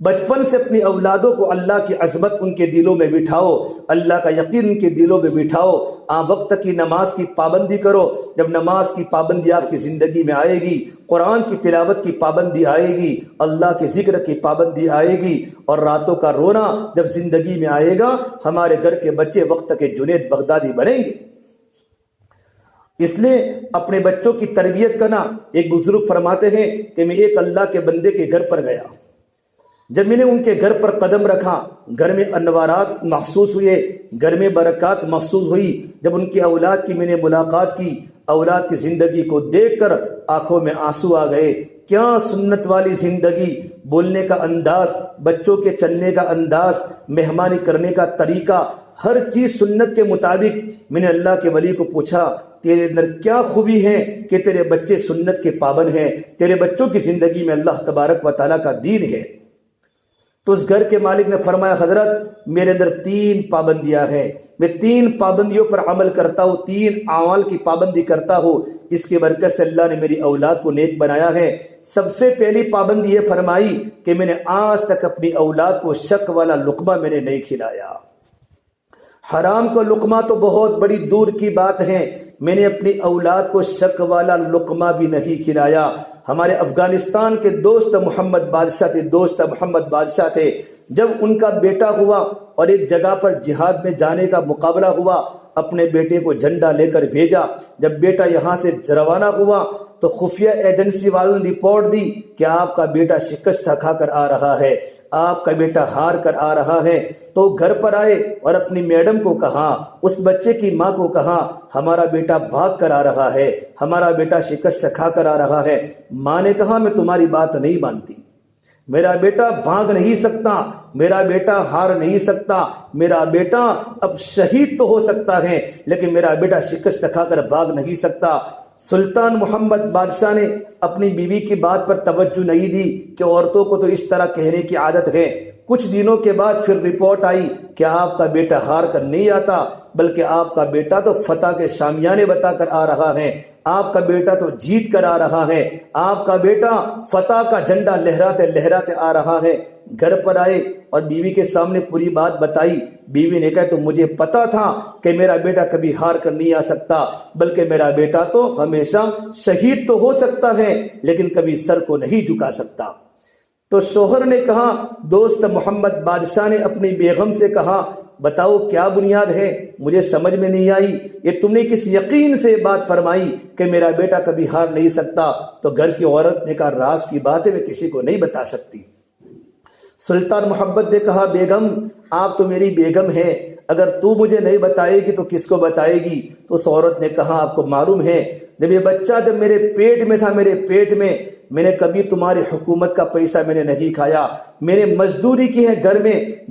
بچپن سے اپنی اولادوں کو اللہ کی عظمت ان کے دلوں میں بٹھاؤ، اللہ کا یقین ان کے دلوں میں بٹھاؤ، وقت کی نماز کی پابندی کرو۔ جب نماز کی پابندی آپ کی زندگی میں آئے گی، قرآن کی تلاوت کی پابندی آئے گی، اللہ کے ذکر کی پابندی آئے گی اور راتوں کا رونا جب زندگی میں آئے گا، ہمارے گھر کے بچے وقت کے جنید بغدادی بنیں گے۔ اس لیے اپنے بچوں کی تربیت کرنا۔ ایک بزرگ فرماتے ہیں کہ میں ایک اللہ کے بندے کے گھر پر گیا، جب میں نے ان کے گھر پر قدم رکھا گھر میں انوارات محسوس ہوئے، گھر میں برکات محسوس ہوئی۔ جب ان کی اولاد کی میں نے ملاقات کی، اولاد کی زندگی کو دیکھ کر آنکھوں میں آنسو آ گئے۔ کیا سنت والی زندگی، بولنے کا انداز، بچوں کے چلنے کا انداز، مہمانی کرنے کا طریقہ، ہر چیز سنت کے مطابق۔ میں نے اللہ کے ولی کو پوچھا تیرے اندر کیا خوبی ہے کہ تیرے بچے سنت کے پابند ہیں، تیرے بچوں کی زندگی میں اللہ تبارک و تعالیٰ کا دین ہے؟ تو اس گھر کے مالک نے فرمایا حضرت میرے اندر 3 پابندیاں ہیں، میں 3 پابندیوں پر عمل کرتا ہوں، 3 اعمال کی پابندی کرتا ہوں، اس کی برکت سے اللہ نے میری اولاد کو نیک بنایا ہے۔ سب سے پہلی پابندی یہ فرمائی کہ میں نے آج تک اپنی اولاد کو شک والا لقمہ میں نے نہیں کھلایا۔ حرام کو لقمہ تو بہت بڑی دور کی بات ہے، میں نے اپنی اولاد کو شک والا لقمہ بھی نہیں کھلایا۔ ہمارے افغانستان کے دوست محمد بادشاہ تھے، جب ان کا بیٹا ہوا اور ایک جگہ پر جہاد میں جانے کا مقابلہ ہوا، اپنے بیٹے کو جھنڈا لے کر بھیجا۔ جب بیٹا یہاں سے روانہ ہوا تو خفیہ ایجنسی والوں نے رپورٹ دی کہ آپ کا بیٹا شکست کھا کر آ رہا ہے، آپ کا بیٹا ہار کر آ رہا ہے۔ تو گھر پر آئے اور اپنی میڈم کو کہا، اس بچے کی ماں کو کہا ہمارا بیٹا بھاگ کر آ رہا ہے، ہمارا بیٹا شکست کھا کر آ رہا ہے۔ ماں نے کہا میں تمہاری بات نہیں مانتی، میرا بیٹا بھاگ نہیں سکتا، میرا بیٹا ہار نہیں سکتا، میرا بیٹا اب شہید تو ہو سکتا ہے لیکن میرا بیٹا شکست کھا کر بھاگ نہیں سکتا۔ سلطان محمد بادشاہ نے اپنی بیوی کی بات پر توجہ نہیں دی کہ عورتوں کو تو اس طرح کہنے کی عادت ہے۔ کچھ دنوں کے بعد پھر رپورٹ آئی کہ آپ کا بیٹا ہار کر نہیں آتا بلکہ آپ کا بیٹا تو فتح کے شامیانے بتا کر آ رہا ہے، آپ کا بیٹا تو جیت کر آ رہا ہے، آپ کا بیٹا فتح کا جھنڈا لہراتے لہراتے آ رہا ہے۔ گھر پر آئے اور بیوی کے سامنے پوری بات بتائی۔ بیوی نے کہا تو مجھے پتا تھا کہ میرا بیٹا کبھی ہار کر نہیں آ سکتا بلکہ میرا بیٹا تو ہمیشہ شہید تو ہو سکتا ہے لیکن کبھی سر کو نہیں جھکا سکتا۔ تو شوہر نے کہا، دوست محمد بادشاہ نے اپنی بیگم سے کہا بتاؤ کیا بنیاد ہے، مجھے سمجھ میں نہیں آئی، یہ تم نے کس یقین سے بات فرمائی کہ میرا بیٹا کبھی ہار نہیں سکتا؟ تو گھر کی عورت نے کہا راز کی بات ہے، میں کسی کو نہیں بتا سکتی۔ سلطان محمد نے کہا بیگم آپ تو میری بیگم ہے، اگر تو مجھے نہیں بتائے گی تو کس کو بتائے گی؟ تو اس عورت نے کہا آپ کو معلوم ہے جب یہ بچہ جب میرے پیٹ میں تھا، میرے پیٹ میں نے کبھی تمہاری حکومت کا پیسہ میں نے نہیں کھایا، میں نے مزدوری کی ہے،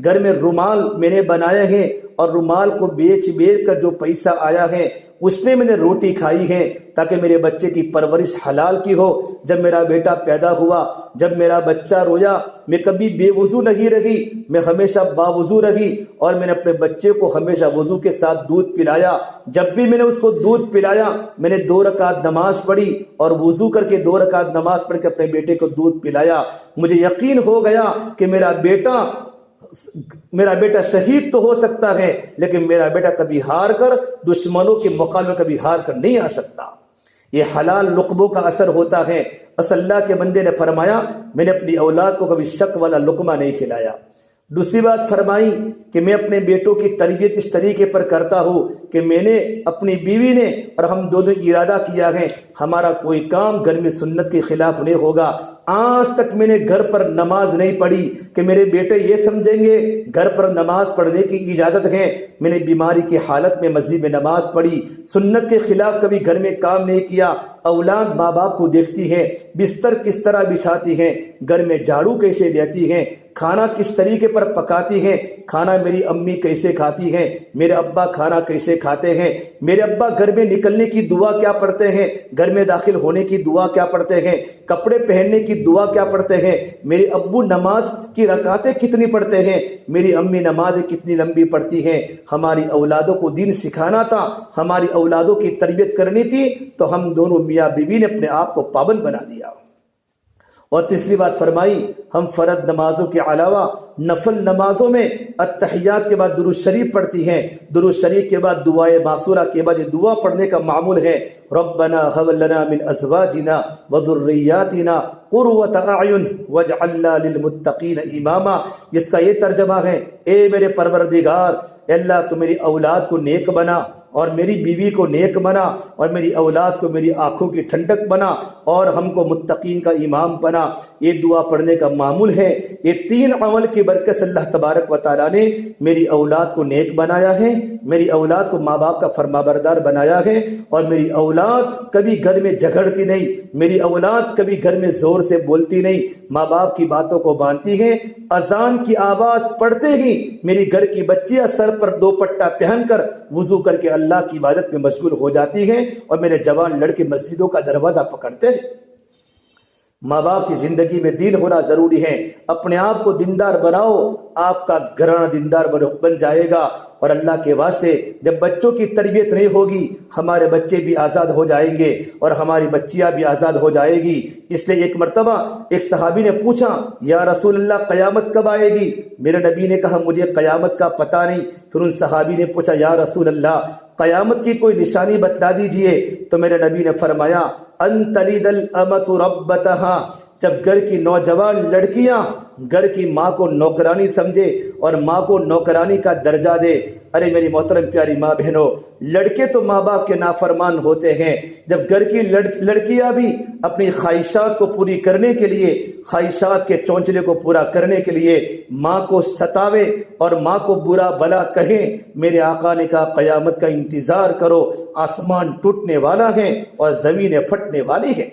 گھر میں رومال میں نے بنائے ہیں اور رومال کو بیچ کر جو پیسہ آیا ہے اس میں نے روٹی کھائی ہے تاکہ میرے بچے کی پرورش حلال کی ہو۔ جب میرا بیٹا پیدا ہوا، جب میرا بچہ رویا، میں کبھی بے وضو نہیں رہی، میں ہمیشہ باوضو رہی اور میں نے اپنے بچے کو ہمیشہ وضو کے ساتھ دودھ پلایا۔ جب بھی میں نے اس کو دودھ پلایا میں نے 2 رکعت نماز پڑھی اور وضو کر کے 2 رکعت نماز پڑھ کے اپنے بیٹے کو دودھ پلایا۔ مجھے یقین ہو گیا کہ میرا بیٹا شہید تو ہو سکتا ہے لیکن میرا بیٹا کبھی ہار کر دشمنوں کے مقابلے میں کبھی ہار کر نہیں آ سکتا۔ یہ حلال لقموں کا اثر ہوتا ہے۔ بس اللہ کے بندے نے فرمایا میں نے اپنی اولاد کو کبھی شک والا لقمہ نہیں کھلایا۔ دوسری بات فرمائی کہ میں اپنے بیٹوں کی تربیت اس طریقے پر کرتا ہوں کہ میں نے اپنی بیوی نے اور ہم دونوں ارادہ کیا ہے ہمارا کوئی کام گھر میں سنت کے خلاف نہیں ہوگا۔ آج تک میں نے گھر پر نماز نہیں پڑھی کہ میرے بیٹے یہ سمجھیں گے گھر پر نماز پڑھنے کی اجازت ہے۔ میں نے بیماری کی حالت میں مسجد میں نماز پڑھی، سنت کے خلاف کبھی گھر میں کام نہیں کیا۔ اولاد ماں باپ کو دیکھتی ہے بستر کس طرح بچھاتی ہے، گھر میں جھاڑو کیسے دیتی ہے، کھانا کس طریقے پر پکاتی ہے، کھانا میری امی کیسے کھاتی ہے، میرے ابا کھانا کیسے کھاتے ہیں، میرے ابا گھر میں نکلنے کی دعا کیا پڑھتے ہیں، گھر میں داخل ہونے کی دعا کیا پڑھتے ہیں، کپڑے پہننے کی دعا کیا پڑھتے ہیں، میرے ابو نماز کی رکعتیں کتنی پڑھتے ہیں، میری امی نمازیں کتنی لمبی پڑھتی ہیں۔ ہماری اولادوں کو دین سکھانا تھا، ہماری اولادوں کی تربیت کرنی تھی، تو ہم دونوں میاں بیوی نے اپنے آپ کو پابند بنا دیا۔ اور تیسری بات فرمائی ہم فرض نمازوں کے علاوہ نفل نمازوں میں التحیات کے بعد درود شریف پڑھتی ہیں، درود شریف کے بعد دعائے معصورہ کے بعد یہ دعا پڑھنے کا معمول ہے، ربنا هب لنا من ازواجنا وذرياتنا قرۃ اعین واجعلنا للمتقین اماما، جس کا یہ ترجمہ ہے اے میرے پروردگار، اے اللہ تو میری اولاد کو نیک بنا اور میری بیوی کو نیک بنا اور میری اولاد کو میری آنکھوں کی ٹھنڈک بنا اور ہم کو متقین کا امام بنا۔ یہ دعا پڑھنے کا معمول ہے۔ یہ 3 عمل کی برکت سے اللہ تبارک و تعالیٰ نے میری اولاد کو نیک بنایا ہے، میری اولاد کو ماں باپ کا فرما بردار بنایا ہے، اور میری اولاد کبھی گھر میں جھگڑتی نہیں، میری اولاد کبھی گھر میں زور سے بولتی نہیں، ماں باپ کی باتوں کو مانتی ہے۔ اذان کی آواز پڑھتے ہی میری گھر کی بچیاں سر پر دوپٹہ پہن کر وضو کر کے اللہ کی عبادت میں مشغول ہو جاتی ہیں، اور میرے جوان لڑکے مسجدوں کا دروازہ پکڑتے ہیں۔ ماں باپ کی زندگی میں دین ہونا ضروری ہے۔ اپنے آپ کو دیندار بناؤ، آپ کا گھرانہ دیندار بن جائے گا۔ اور اللہ کے واسطے جب بچوں کی تربیت نہیں ہوگی، ہمارے بچے بھی آزاد ہو جائیں گے اور ہماری بچیاں بھی آزاد ہو جائے گی۔ اس لیے ایک مرتبہ ایک صحابی نے پوچھا، یا رسول اللہ قیامت کب آئے گی؟ میرے نبی نے کہا مجھے قیامت کا پتہ نہیں۔ پھر ان صحابی نے پوچھا، یا رسول اللہ قیامت کی کوئی نشانی بتلا دیجئے۔ تو میرے نبی نے فرمایا، ان تلد الامۃ ربتہا، جب گھر کی نوجوان لڑکیاں گھر کی ماں کو نوکرانی سمجھے اور ماں کو نوکرانی کا درجہ دے۔ ارے میری محترم پیاری ماں بہنوں، لڑکے تو ماں باپ کے نافرمان ہوتے ہیں، جب گھر کی لڑکیاں بھی اپنی خواہشات کو پوری کرنے کے لیے، خواہشات کے چونچلے کو پورا کرنے کے لیے ماں کو ستاوے اور ماں کو برا بلا کہیں، میرے آقا نے کہا قیامت کا انتظار کرو، آسمان ٹوٹنے والا ہے اور زمینیں پھٹنے والی ہیں۔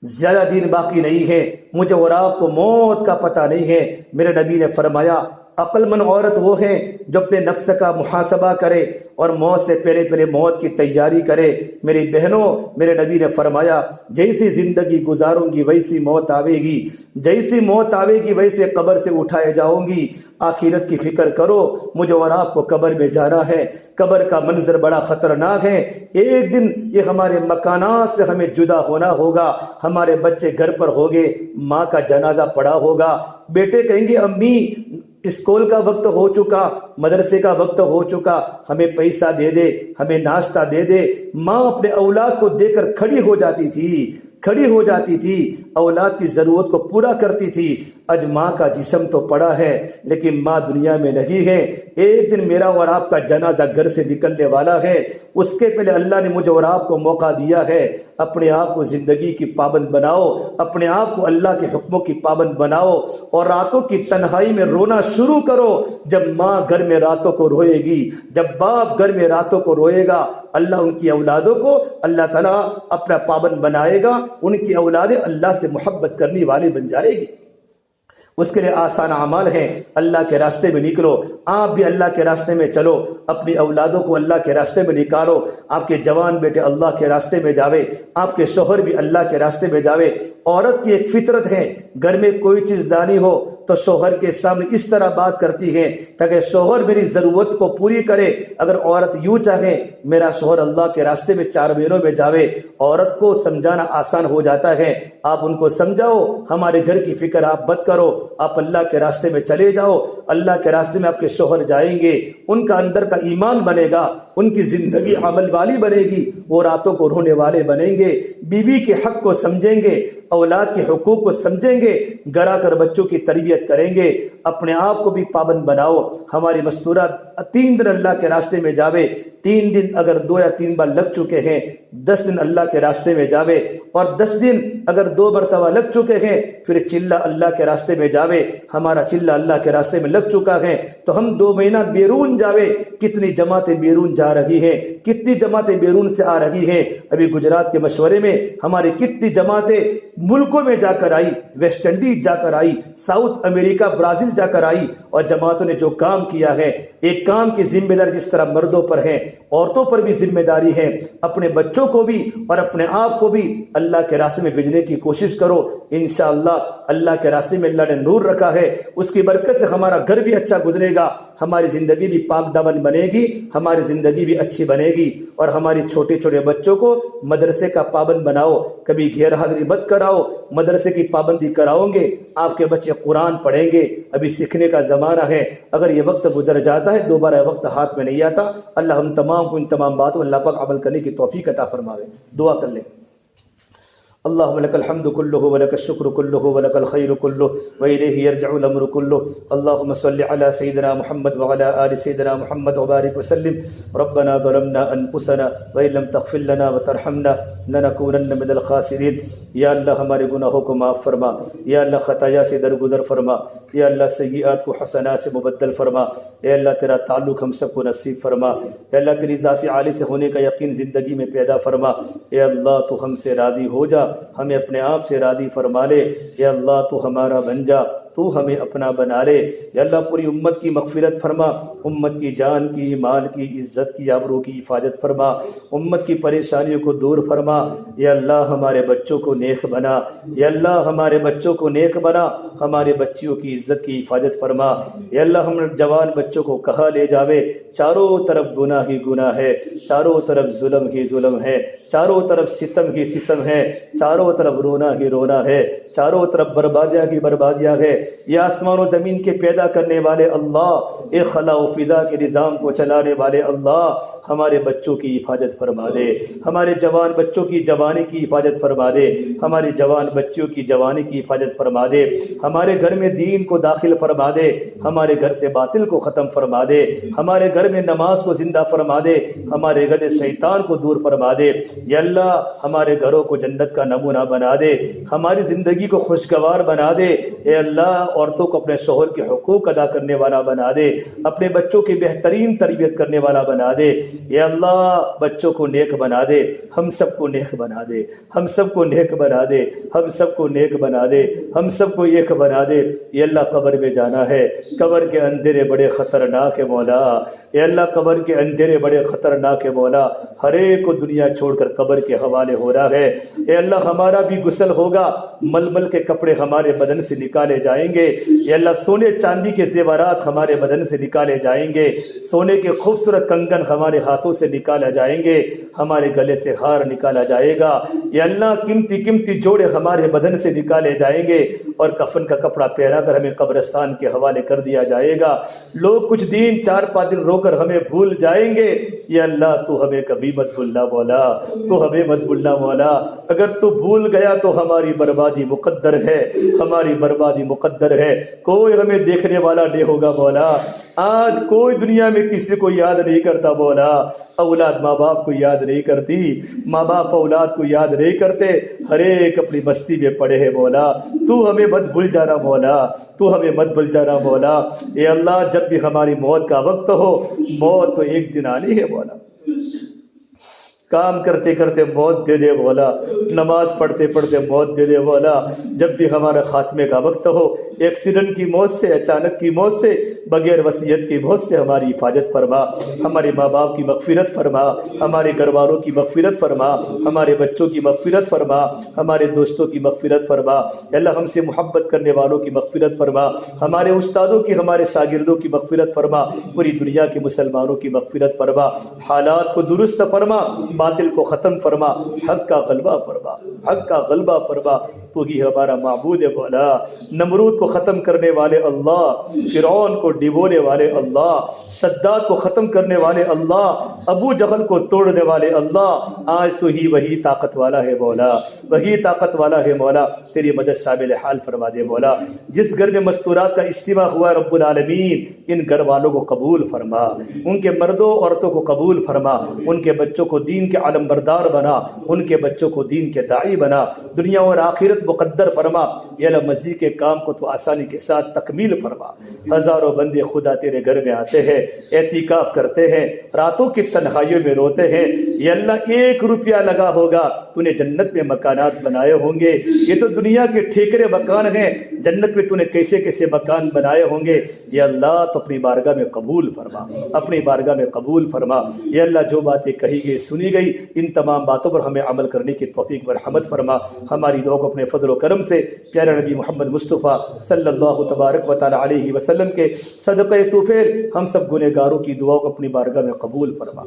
زیادہ دن باقی نہیں ہے، مجھے اور آپ کو موت کا پتہ نہیں ہے۔ میرے نبی نے فرمایا عقل مند عورت وہ ہے جو اپنے نفس کا محاسبہ کرے اور موت سے پہلے موت کی تیاری کرے۔ میری بہنوں، میرے نبی نے فرمایا جیسی زندگی گزاروں گی ویسی موت آوے گی، جیسی موت آوے گی ویسے قبر سے اٹھائے جاؤں گی۔ آخرت کی فکر کرو، مجھے اور آپ کو قبر میں جانا ہے۔ قبر کا منظر بڑا خطرناک ہے، ایک دن یہ ہمارے مکانات سے ہمیں جدا ہونا ہوگا، ہمارے بچے گھر پر ہوگے، ماں کا جنازہ پڑا ہوگا، بیٹے کہیں گے امی اسکول کا وقت ہو چکا، مدرسے کا وقت ہو چکا، ہمیں پیسہ دے دے، ہمیں ناشتہ دے دے۔ ماں اپنے اولاد کو دے کر کھڑی ہو جاتی تھی، اولاد کی ضرورت کو پورا کرتی تھی۔ آج ماں کا جسم تو پڑا ہے لیکن ماں دنیا میں نہیں ہے۔ ایک دن میرا اور آپ کا جنازہ گھر سے نکلنے والا ہے، اس کے پہلے اللہ نے مجھے اور آپ کو موقع دیا ہے، اپنے آپ کو زندگی کی پابند بناؤ، اپنے آپ کو اللہ کے حکموں کی پابند بناؤ، اور راتوں کی تنہائی میں رونا شروع کرو۔ جب ماں گھر میں راتوں کو روئے گی، جب باپ گھر میں راتوں کو روئے گا، اللہ ان کی اولادوں کو اللہ تعالیٰ اپنا پابند بنائے گا، ان کی اولادیں اللہ سے محبت کرنے والی بن جائے گی۔ اس کے لیے آسان اعمال ہیں، اللہ کے راستے میں نکلو، آپ بھی اللہ کے راستے میں چلو، اپنی اولادوں کو اللہ کے راستے میں نکالو، آپ کے جوان بیٹے اللہ کے راستے میں جاوے، آپ کے شوہر بھی اللہ کے راستے میں جاوے۔ عورت کی ایک فطرت ہے، گھر میں کوئی چیز دانی ہو تو شوہر کے سامنے اس طرح بات کرتی ہے تاکہ شوہر میری ضرورت کو پوری کرے۔ اگر عورت یوں چاہے میرا شوہر اللہ کے راستے میں 4 مہینوں میں جاوے، عورت کو سمجھانا آسان ہو جاتا ہے۔ آپ ان کو سمجھاؤ، ہمارے گھر کی فکر آپ مت کرو، آپ اللہ کے راستے میں چلے جاؤ، اللہ کے راستے میں آپ کے شوہر جائیں گے، ان کا اندر کا ایمان بنے گا، ان کی زندگی عمل والی بنے گی، وہ راتوں کو رونے والے بنیں گے، بیوی کے حق کو سمجھیں گے، اولاد کے حقوق کو سمجھیں گے، گھر آ کر بچوں کی تربیت کریں گے۔ اپنے آپ کو بھی پابند بناؤ۔ ہماری مستورہ 3 دن اللہ کے راستے میں جاوے، 3 دن اگر 2 یا 3 بار لگ چکے ہیں، 10 دن اللہ کے راستے میں جاوے، اور 10 دن اگر 2 مرتبہ لگ چکے ہیں پھر چلہ اللہ کے راستے میں جاوے۔ ہمارا چلہ اللہ کے راستے میں لگ چکا ہے تو ہم 2 مہینہ بیرون جاوے۔ کتنی جماعتیں بیرون جا رہی ہیں، کتنی جماعتیں بیرون سے آ رہی ہیں۔ ابھی گجرات کے مشورے میں ہماری کتنی جماعتیں ملکوں میں جا کر آئی، ویسٹ انڈیز جا کر آئی، ساؤتھ امریکہ برازیل جا کر آئی، اور جماعتوں نے جو کام کیا ہے، ایک کام کی ذمہ داری جس طرح مردوں پر ہے، عورتوں پر بھی ذمہ داری ہے۔ اپنے بچوں کو بھی اور اپنے آپ کو بھی اللہ کے راستے میں بھیجنے کی کوشش کرو۔ انشاءاللہ اللہ کے راستے میں اللہ نے نور رکھا ہے، اس کی برکت سے ہمارا گھر بھی اچھا گزرے گا، ہماری زندگی بھی پاک دامن بنے گی، ہماری زندگی بھی اچھی بنے گی۔ اور ہماری چھوٹے چھوٹے بچوں کو مدرسے کا پابند بناؤ، کبھی غیر حاضری مت کراؤ، مدرسے کی پابندی کراؤ گے آپ کے بچے قرآن پڑھیں گے۔ ابھی سیکھنے کا زمانہ ہے، اگر یہ وقت گزر جاتا ہے دوبارہ وقت ہاتھ میں نہیں آتا۔ اللہ ہم تمام کو ان تمام باتوں اللہ پاک عمل کرنے کی توفیق عطا فرماوے۔ دعا کر لیں۔ اللهم لك الحمد كله ولك الشكر كله ولك الخير كله وإليه يرجع الأمر كله. اللهم صل على سيدنا محمد وعلى آل سيدنا محمد وبارك وسلم. ربنا ظلمنا أنفسنا وإن لم تغفر لنا وترحمنا لنكونن من الخاسرين. یا اللہ ہمارے گناہوں کو معاف فرما، یا اللہ خطایا سے درگزر فرما، یا اللہ سیئات کو حسنات سے مبدل فرما. اے اللہ تیرا تعلق ہم سب کو نصیب فرما. اے اللہ تیری ذات عالی سے ہونے کا یقین زندگی میں پیدا فرما. اے اللہ تو ہم سے راضی ہو جا، ہمیں اپنے آپ سے راضی فرما لے. اے اللہ تو ہمارا بن جا، تو ہمیں اپنا بنا لے. یا اللہ پوری امت کی مغفرت فرما، امت کی جان کی، مال کی، عزت کی، آبرو کی حفاظت فرما، امت کی پریشانیوں کو دور فرما. یا اللہ ہمارے بچوں کو نیک بنا، یا اللہ ہمارے بچوں کو نیک بنا، ہمارے بچیوں کی عزت کی حفاظت فرما. یا اللہ ہم جوان بچوں کو کہاں لے جاوے، چاروں طرف گناہ ہی گناہ ہے، چاروں طرف ظلم ہی ظلم ہے، چاروں طرف ستم ہی ستم ہے، چاروں طرف رونا ہی رونا ہے، چاروں طرف بربادیاں ہی بربادیاں ہے. یا آسمان و زمین کے پیدا کرنے والے اللہ، اے خلا و فضا کے نظام کو چلانے والے اللہ، ہمارے بچوں کی حفاظت فرما دے، ہمارے جوان بچوں کی جوانی کی حفاظت فرما دے، ہماری جوان بچیوں کی جوانی کی حفاظت فرما دے، ہمارے گھر میں دین کو داخل فرما دے، ہمارے گھر سے باطل کو ختم فرما دے، ہمارے گھر میں نماز کو زندہ فرما دے، ہمارے گھر سے شیطان کو دور فرما دے. یا اللہ ہمارے گھروں کو جنت کا نمونہ بنا دے، ہماری زندگی کو خوشگوار بنا دے. اے اللہ عورتوں کو اپنے شوہر کے حقوق ادا کرنے والا بنا دے، اپنے بچوں کی بہترین تربیت کرنے والا بنا دے. اے اللہ بچوں کو نیک بنا دے، ہم سب کو نیک بنا دے، ہم سب کو نیک بنا دے، ہم سب کو نیک بنا دے، ہم سب کو ایک بنا دے. اے اللہ قبر میں جانا ہے، قبر کے اندھیرے بڑے خطرناک ہے مولا. اے اللہ قبر کے اندھیرے بڑے خطرناک ہے مولا. ہر ایک کو دنیا چھوڑ کر قبر کے حوالے ہو رہا ہے. اے اللہ ہمارا بھی غسل ہوگا، مل مل کے کپڑے ہمارے بدن سے نکالے جائیں گے. اے اللہ سونے چاندی کے زیورات ہمارے بدن سے نکالے جائیں گے، سونے کے خوبصورت کنگن ہمارے ہاتھوں سے نکالا جائیں گے، ہمارے گلے سے ہار نکالا جائے گا. اے اللہ قیمتی قیمتی جوڑے ہمارے بدن سے نکالے جائیں گے اور کفن کا کپڑا پہنا کر ہمیں قبرستان کے حوالے کر دیا جائے گا. لوگ کچھ دن 4-5 دن رو کر ہمیں بھول جائیں گے. یا اللہ تو ہمیں کبھی مت بھولنا مولا، تو ہمیں مت بھولنا مولا. اگر تو بھول گیا تو ہماری بربادی مقدر ہے، ہماری بربادی مقدر ہے. کوئی ہمیں دیکھنے والا نہیں ہوگا مولا. آج کوئی دنیا میں کسی کو یاد نہیں کرتا مولا. اولاد ماں باپ کو یاد نہیں کرتی، ماں باپ اولاد کو یاد نہیں کرتے، ہر ایک اپنی مستی میں پڑے ہیں مولا. تو ہمیں مت بھول جانا مولا، تو ہمیں مت بھول جانا مولا. اے اللہ جب بھی ہماری موت کا وقت ہو، موت تو ایک دن آنی ہے مولا. کام کرتے کرتے موت دے دے مولا، نماز پڑھتے پڑھتے موت دے دے مولا. جب بھی ہمارا خاتمے کا وقت ہو، ایکسیڈنٹ کی موت سے، اچانک کی موت سے، بغیر وصیت کی موت سے ہماری حفاظت فرما. ہمارے ماں باپ کی مغفرت فرما، ہمارے گھر والوں کی مغفرت فرما، ہمارے بچوں کی مغفرت فرما، ہمارے دوستوں کی مغفرت فرما. اللہ ہم سے محبت کرنے والوں کی مغفرت فرما، ہمارے استادوں کی، ہمارے شاگردوں کی مغفرت فرما، پوری دنیا کے مسلمانوں کی مغفرت فرما. حالات کو درست فرما، باطل کو ختم فرما، حق کا غلبہ فرما، حق کا غلبہ فرما. تو ہی ہمارا معبود ہے مولا. نمرود کو ختم کرنے والے اللہ، فرعون کو ڈبونے والے اللہ، شداد کو ختم کرنے والے اللہ، ابو جہل کو توڑنے والے اللہ. آج تو ہی وہی طاقت والا ہے مولا، وہی طاقت والا ہے مولا. تیری مدد شامل حال فرما دے مولا. جس گھر میں مستورات کا اجتماع ہوا رب العالمین، ان گھر والوں کو قبول فرما، ان کے مردوں عورتوں کو قبول فرما، ان کے بچوں کو دین کے علم بردار بنا، ان کے بچوں کو دین کے داعی بنا، دنیا اور آخرت مقدر فرما. یا اللہ مزید کے کام کو تو آسانی کے ساتھ تکمیل فرما. ہزاروں بندے خدا تیرے گھر میں آتے ہیں، اعتکاف کرتے ہیں، راتوں کی تنہائیوں میں روتے ہیں. یا اللہ 1 روپیہ لگا ہوگا، تو نے جنت میں مکانات بنائے ہوں گے. یہ تو دنیا کے ٹھیکرے مکان ہیں، جنت میں تو نے کیسے کیسے مکان بنائے ہوں گے. یا اللہ تو اپنی بارگاہ میں قبول فرما، اپنی بارگاہ میں قبول فرما. یا اللہ جو باتیں کہی گئی سنی گئی، ان تمام باتوں پر ہمیں عمل کرنے کی توفیق مرحمت فرما. ہماری دعا کو اپنے فضل و کرم سے پیارے نبی محمد مصطفیٰ صلی اللہ تبارک و تعالی علیہ وسلم کے صدقے طفیل ہم سب گنہگاروں کی دعاؤں کو اپنی بارگاہ میں قبول فرما.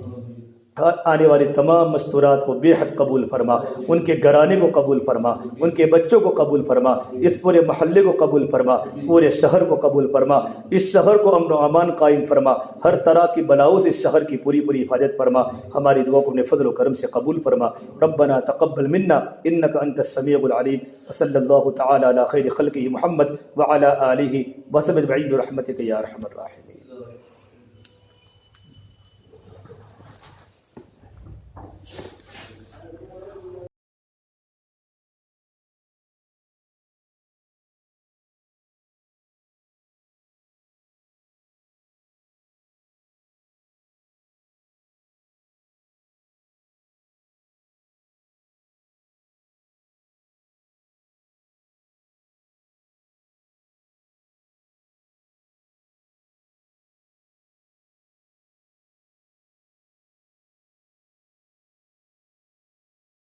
آنے والی تمام مستورات کو بے حد قبول فرما، ان کے گھرانے کو قبول فرما، ان کے بچوں کو قبول فرما، اس پورے محلے کو قبول فرما، پورے شہر کو قبول فرما، اس شہر کو امن و امان قائم فرما، ہر طرح کی بلاؤں سے اس شہر کی پوری حفاظت فرما، ہماری دعا کو اپنے فضل و کرم سے قبول فرما۔ ربنا تقبل منا انک انت السمیع العلیم، وصلی اللہ تعالی علی خیر خلقہ محمد وعلی آلہ وصحبہ اجمعین برحمتک یا ارحم الراحمین۔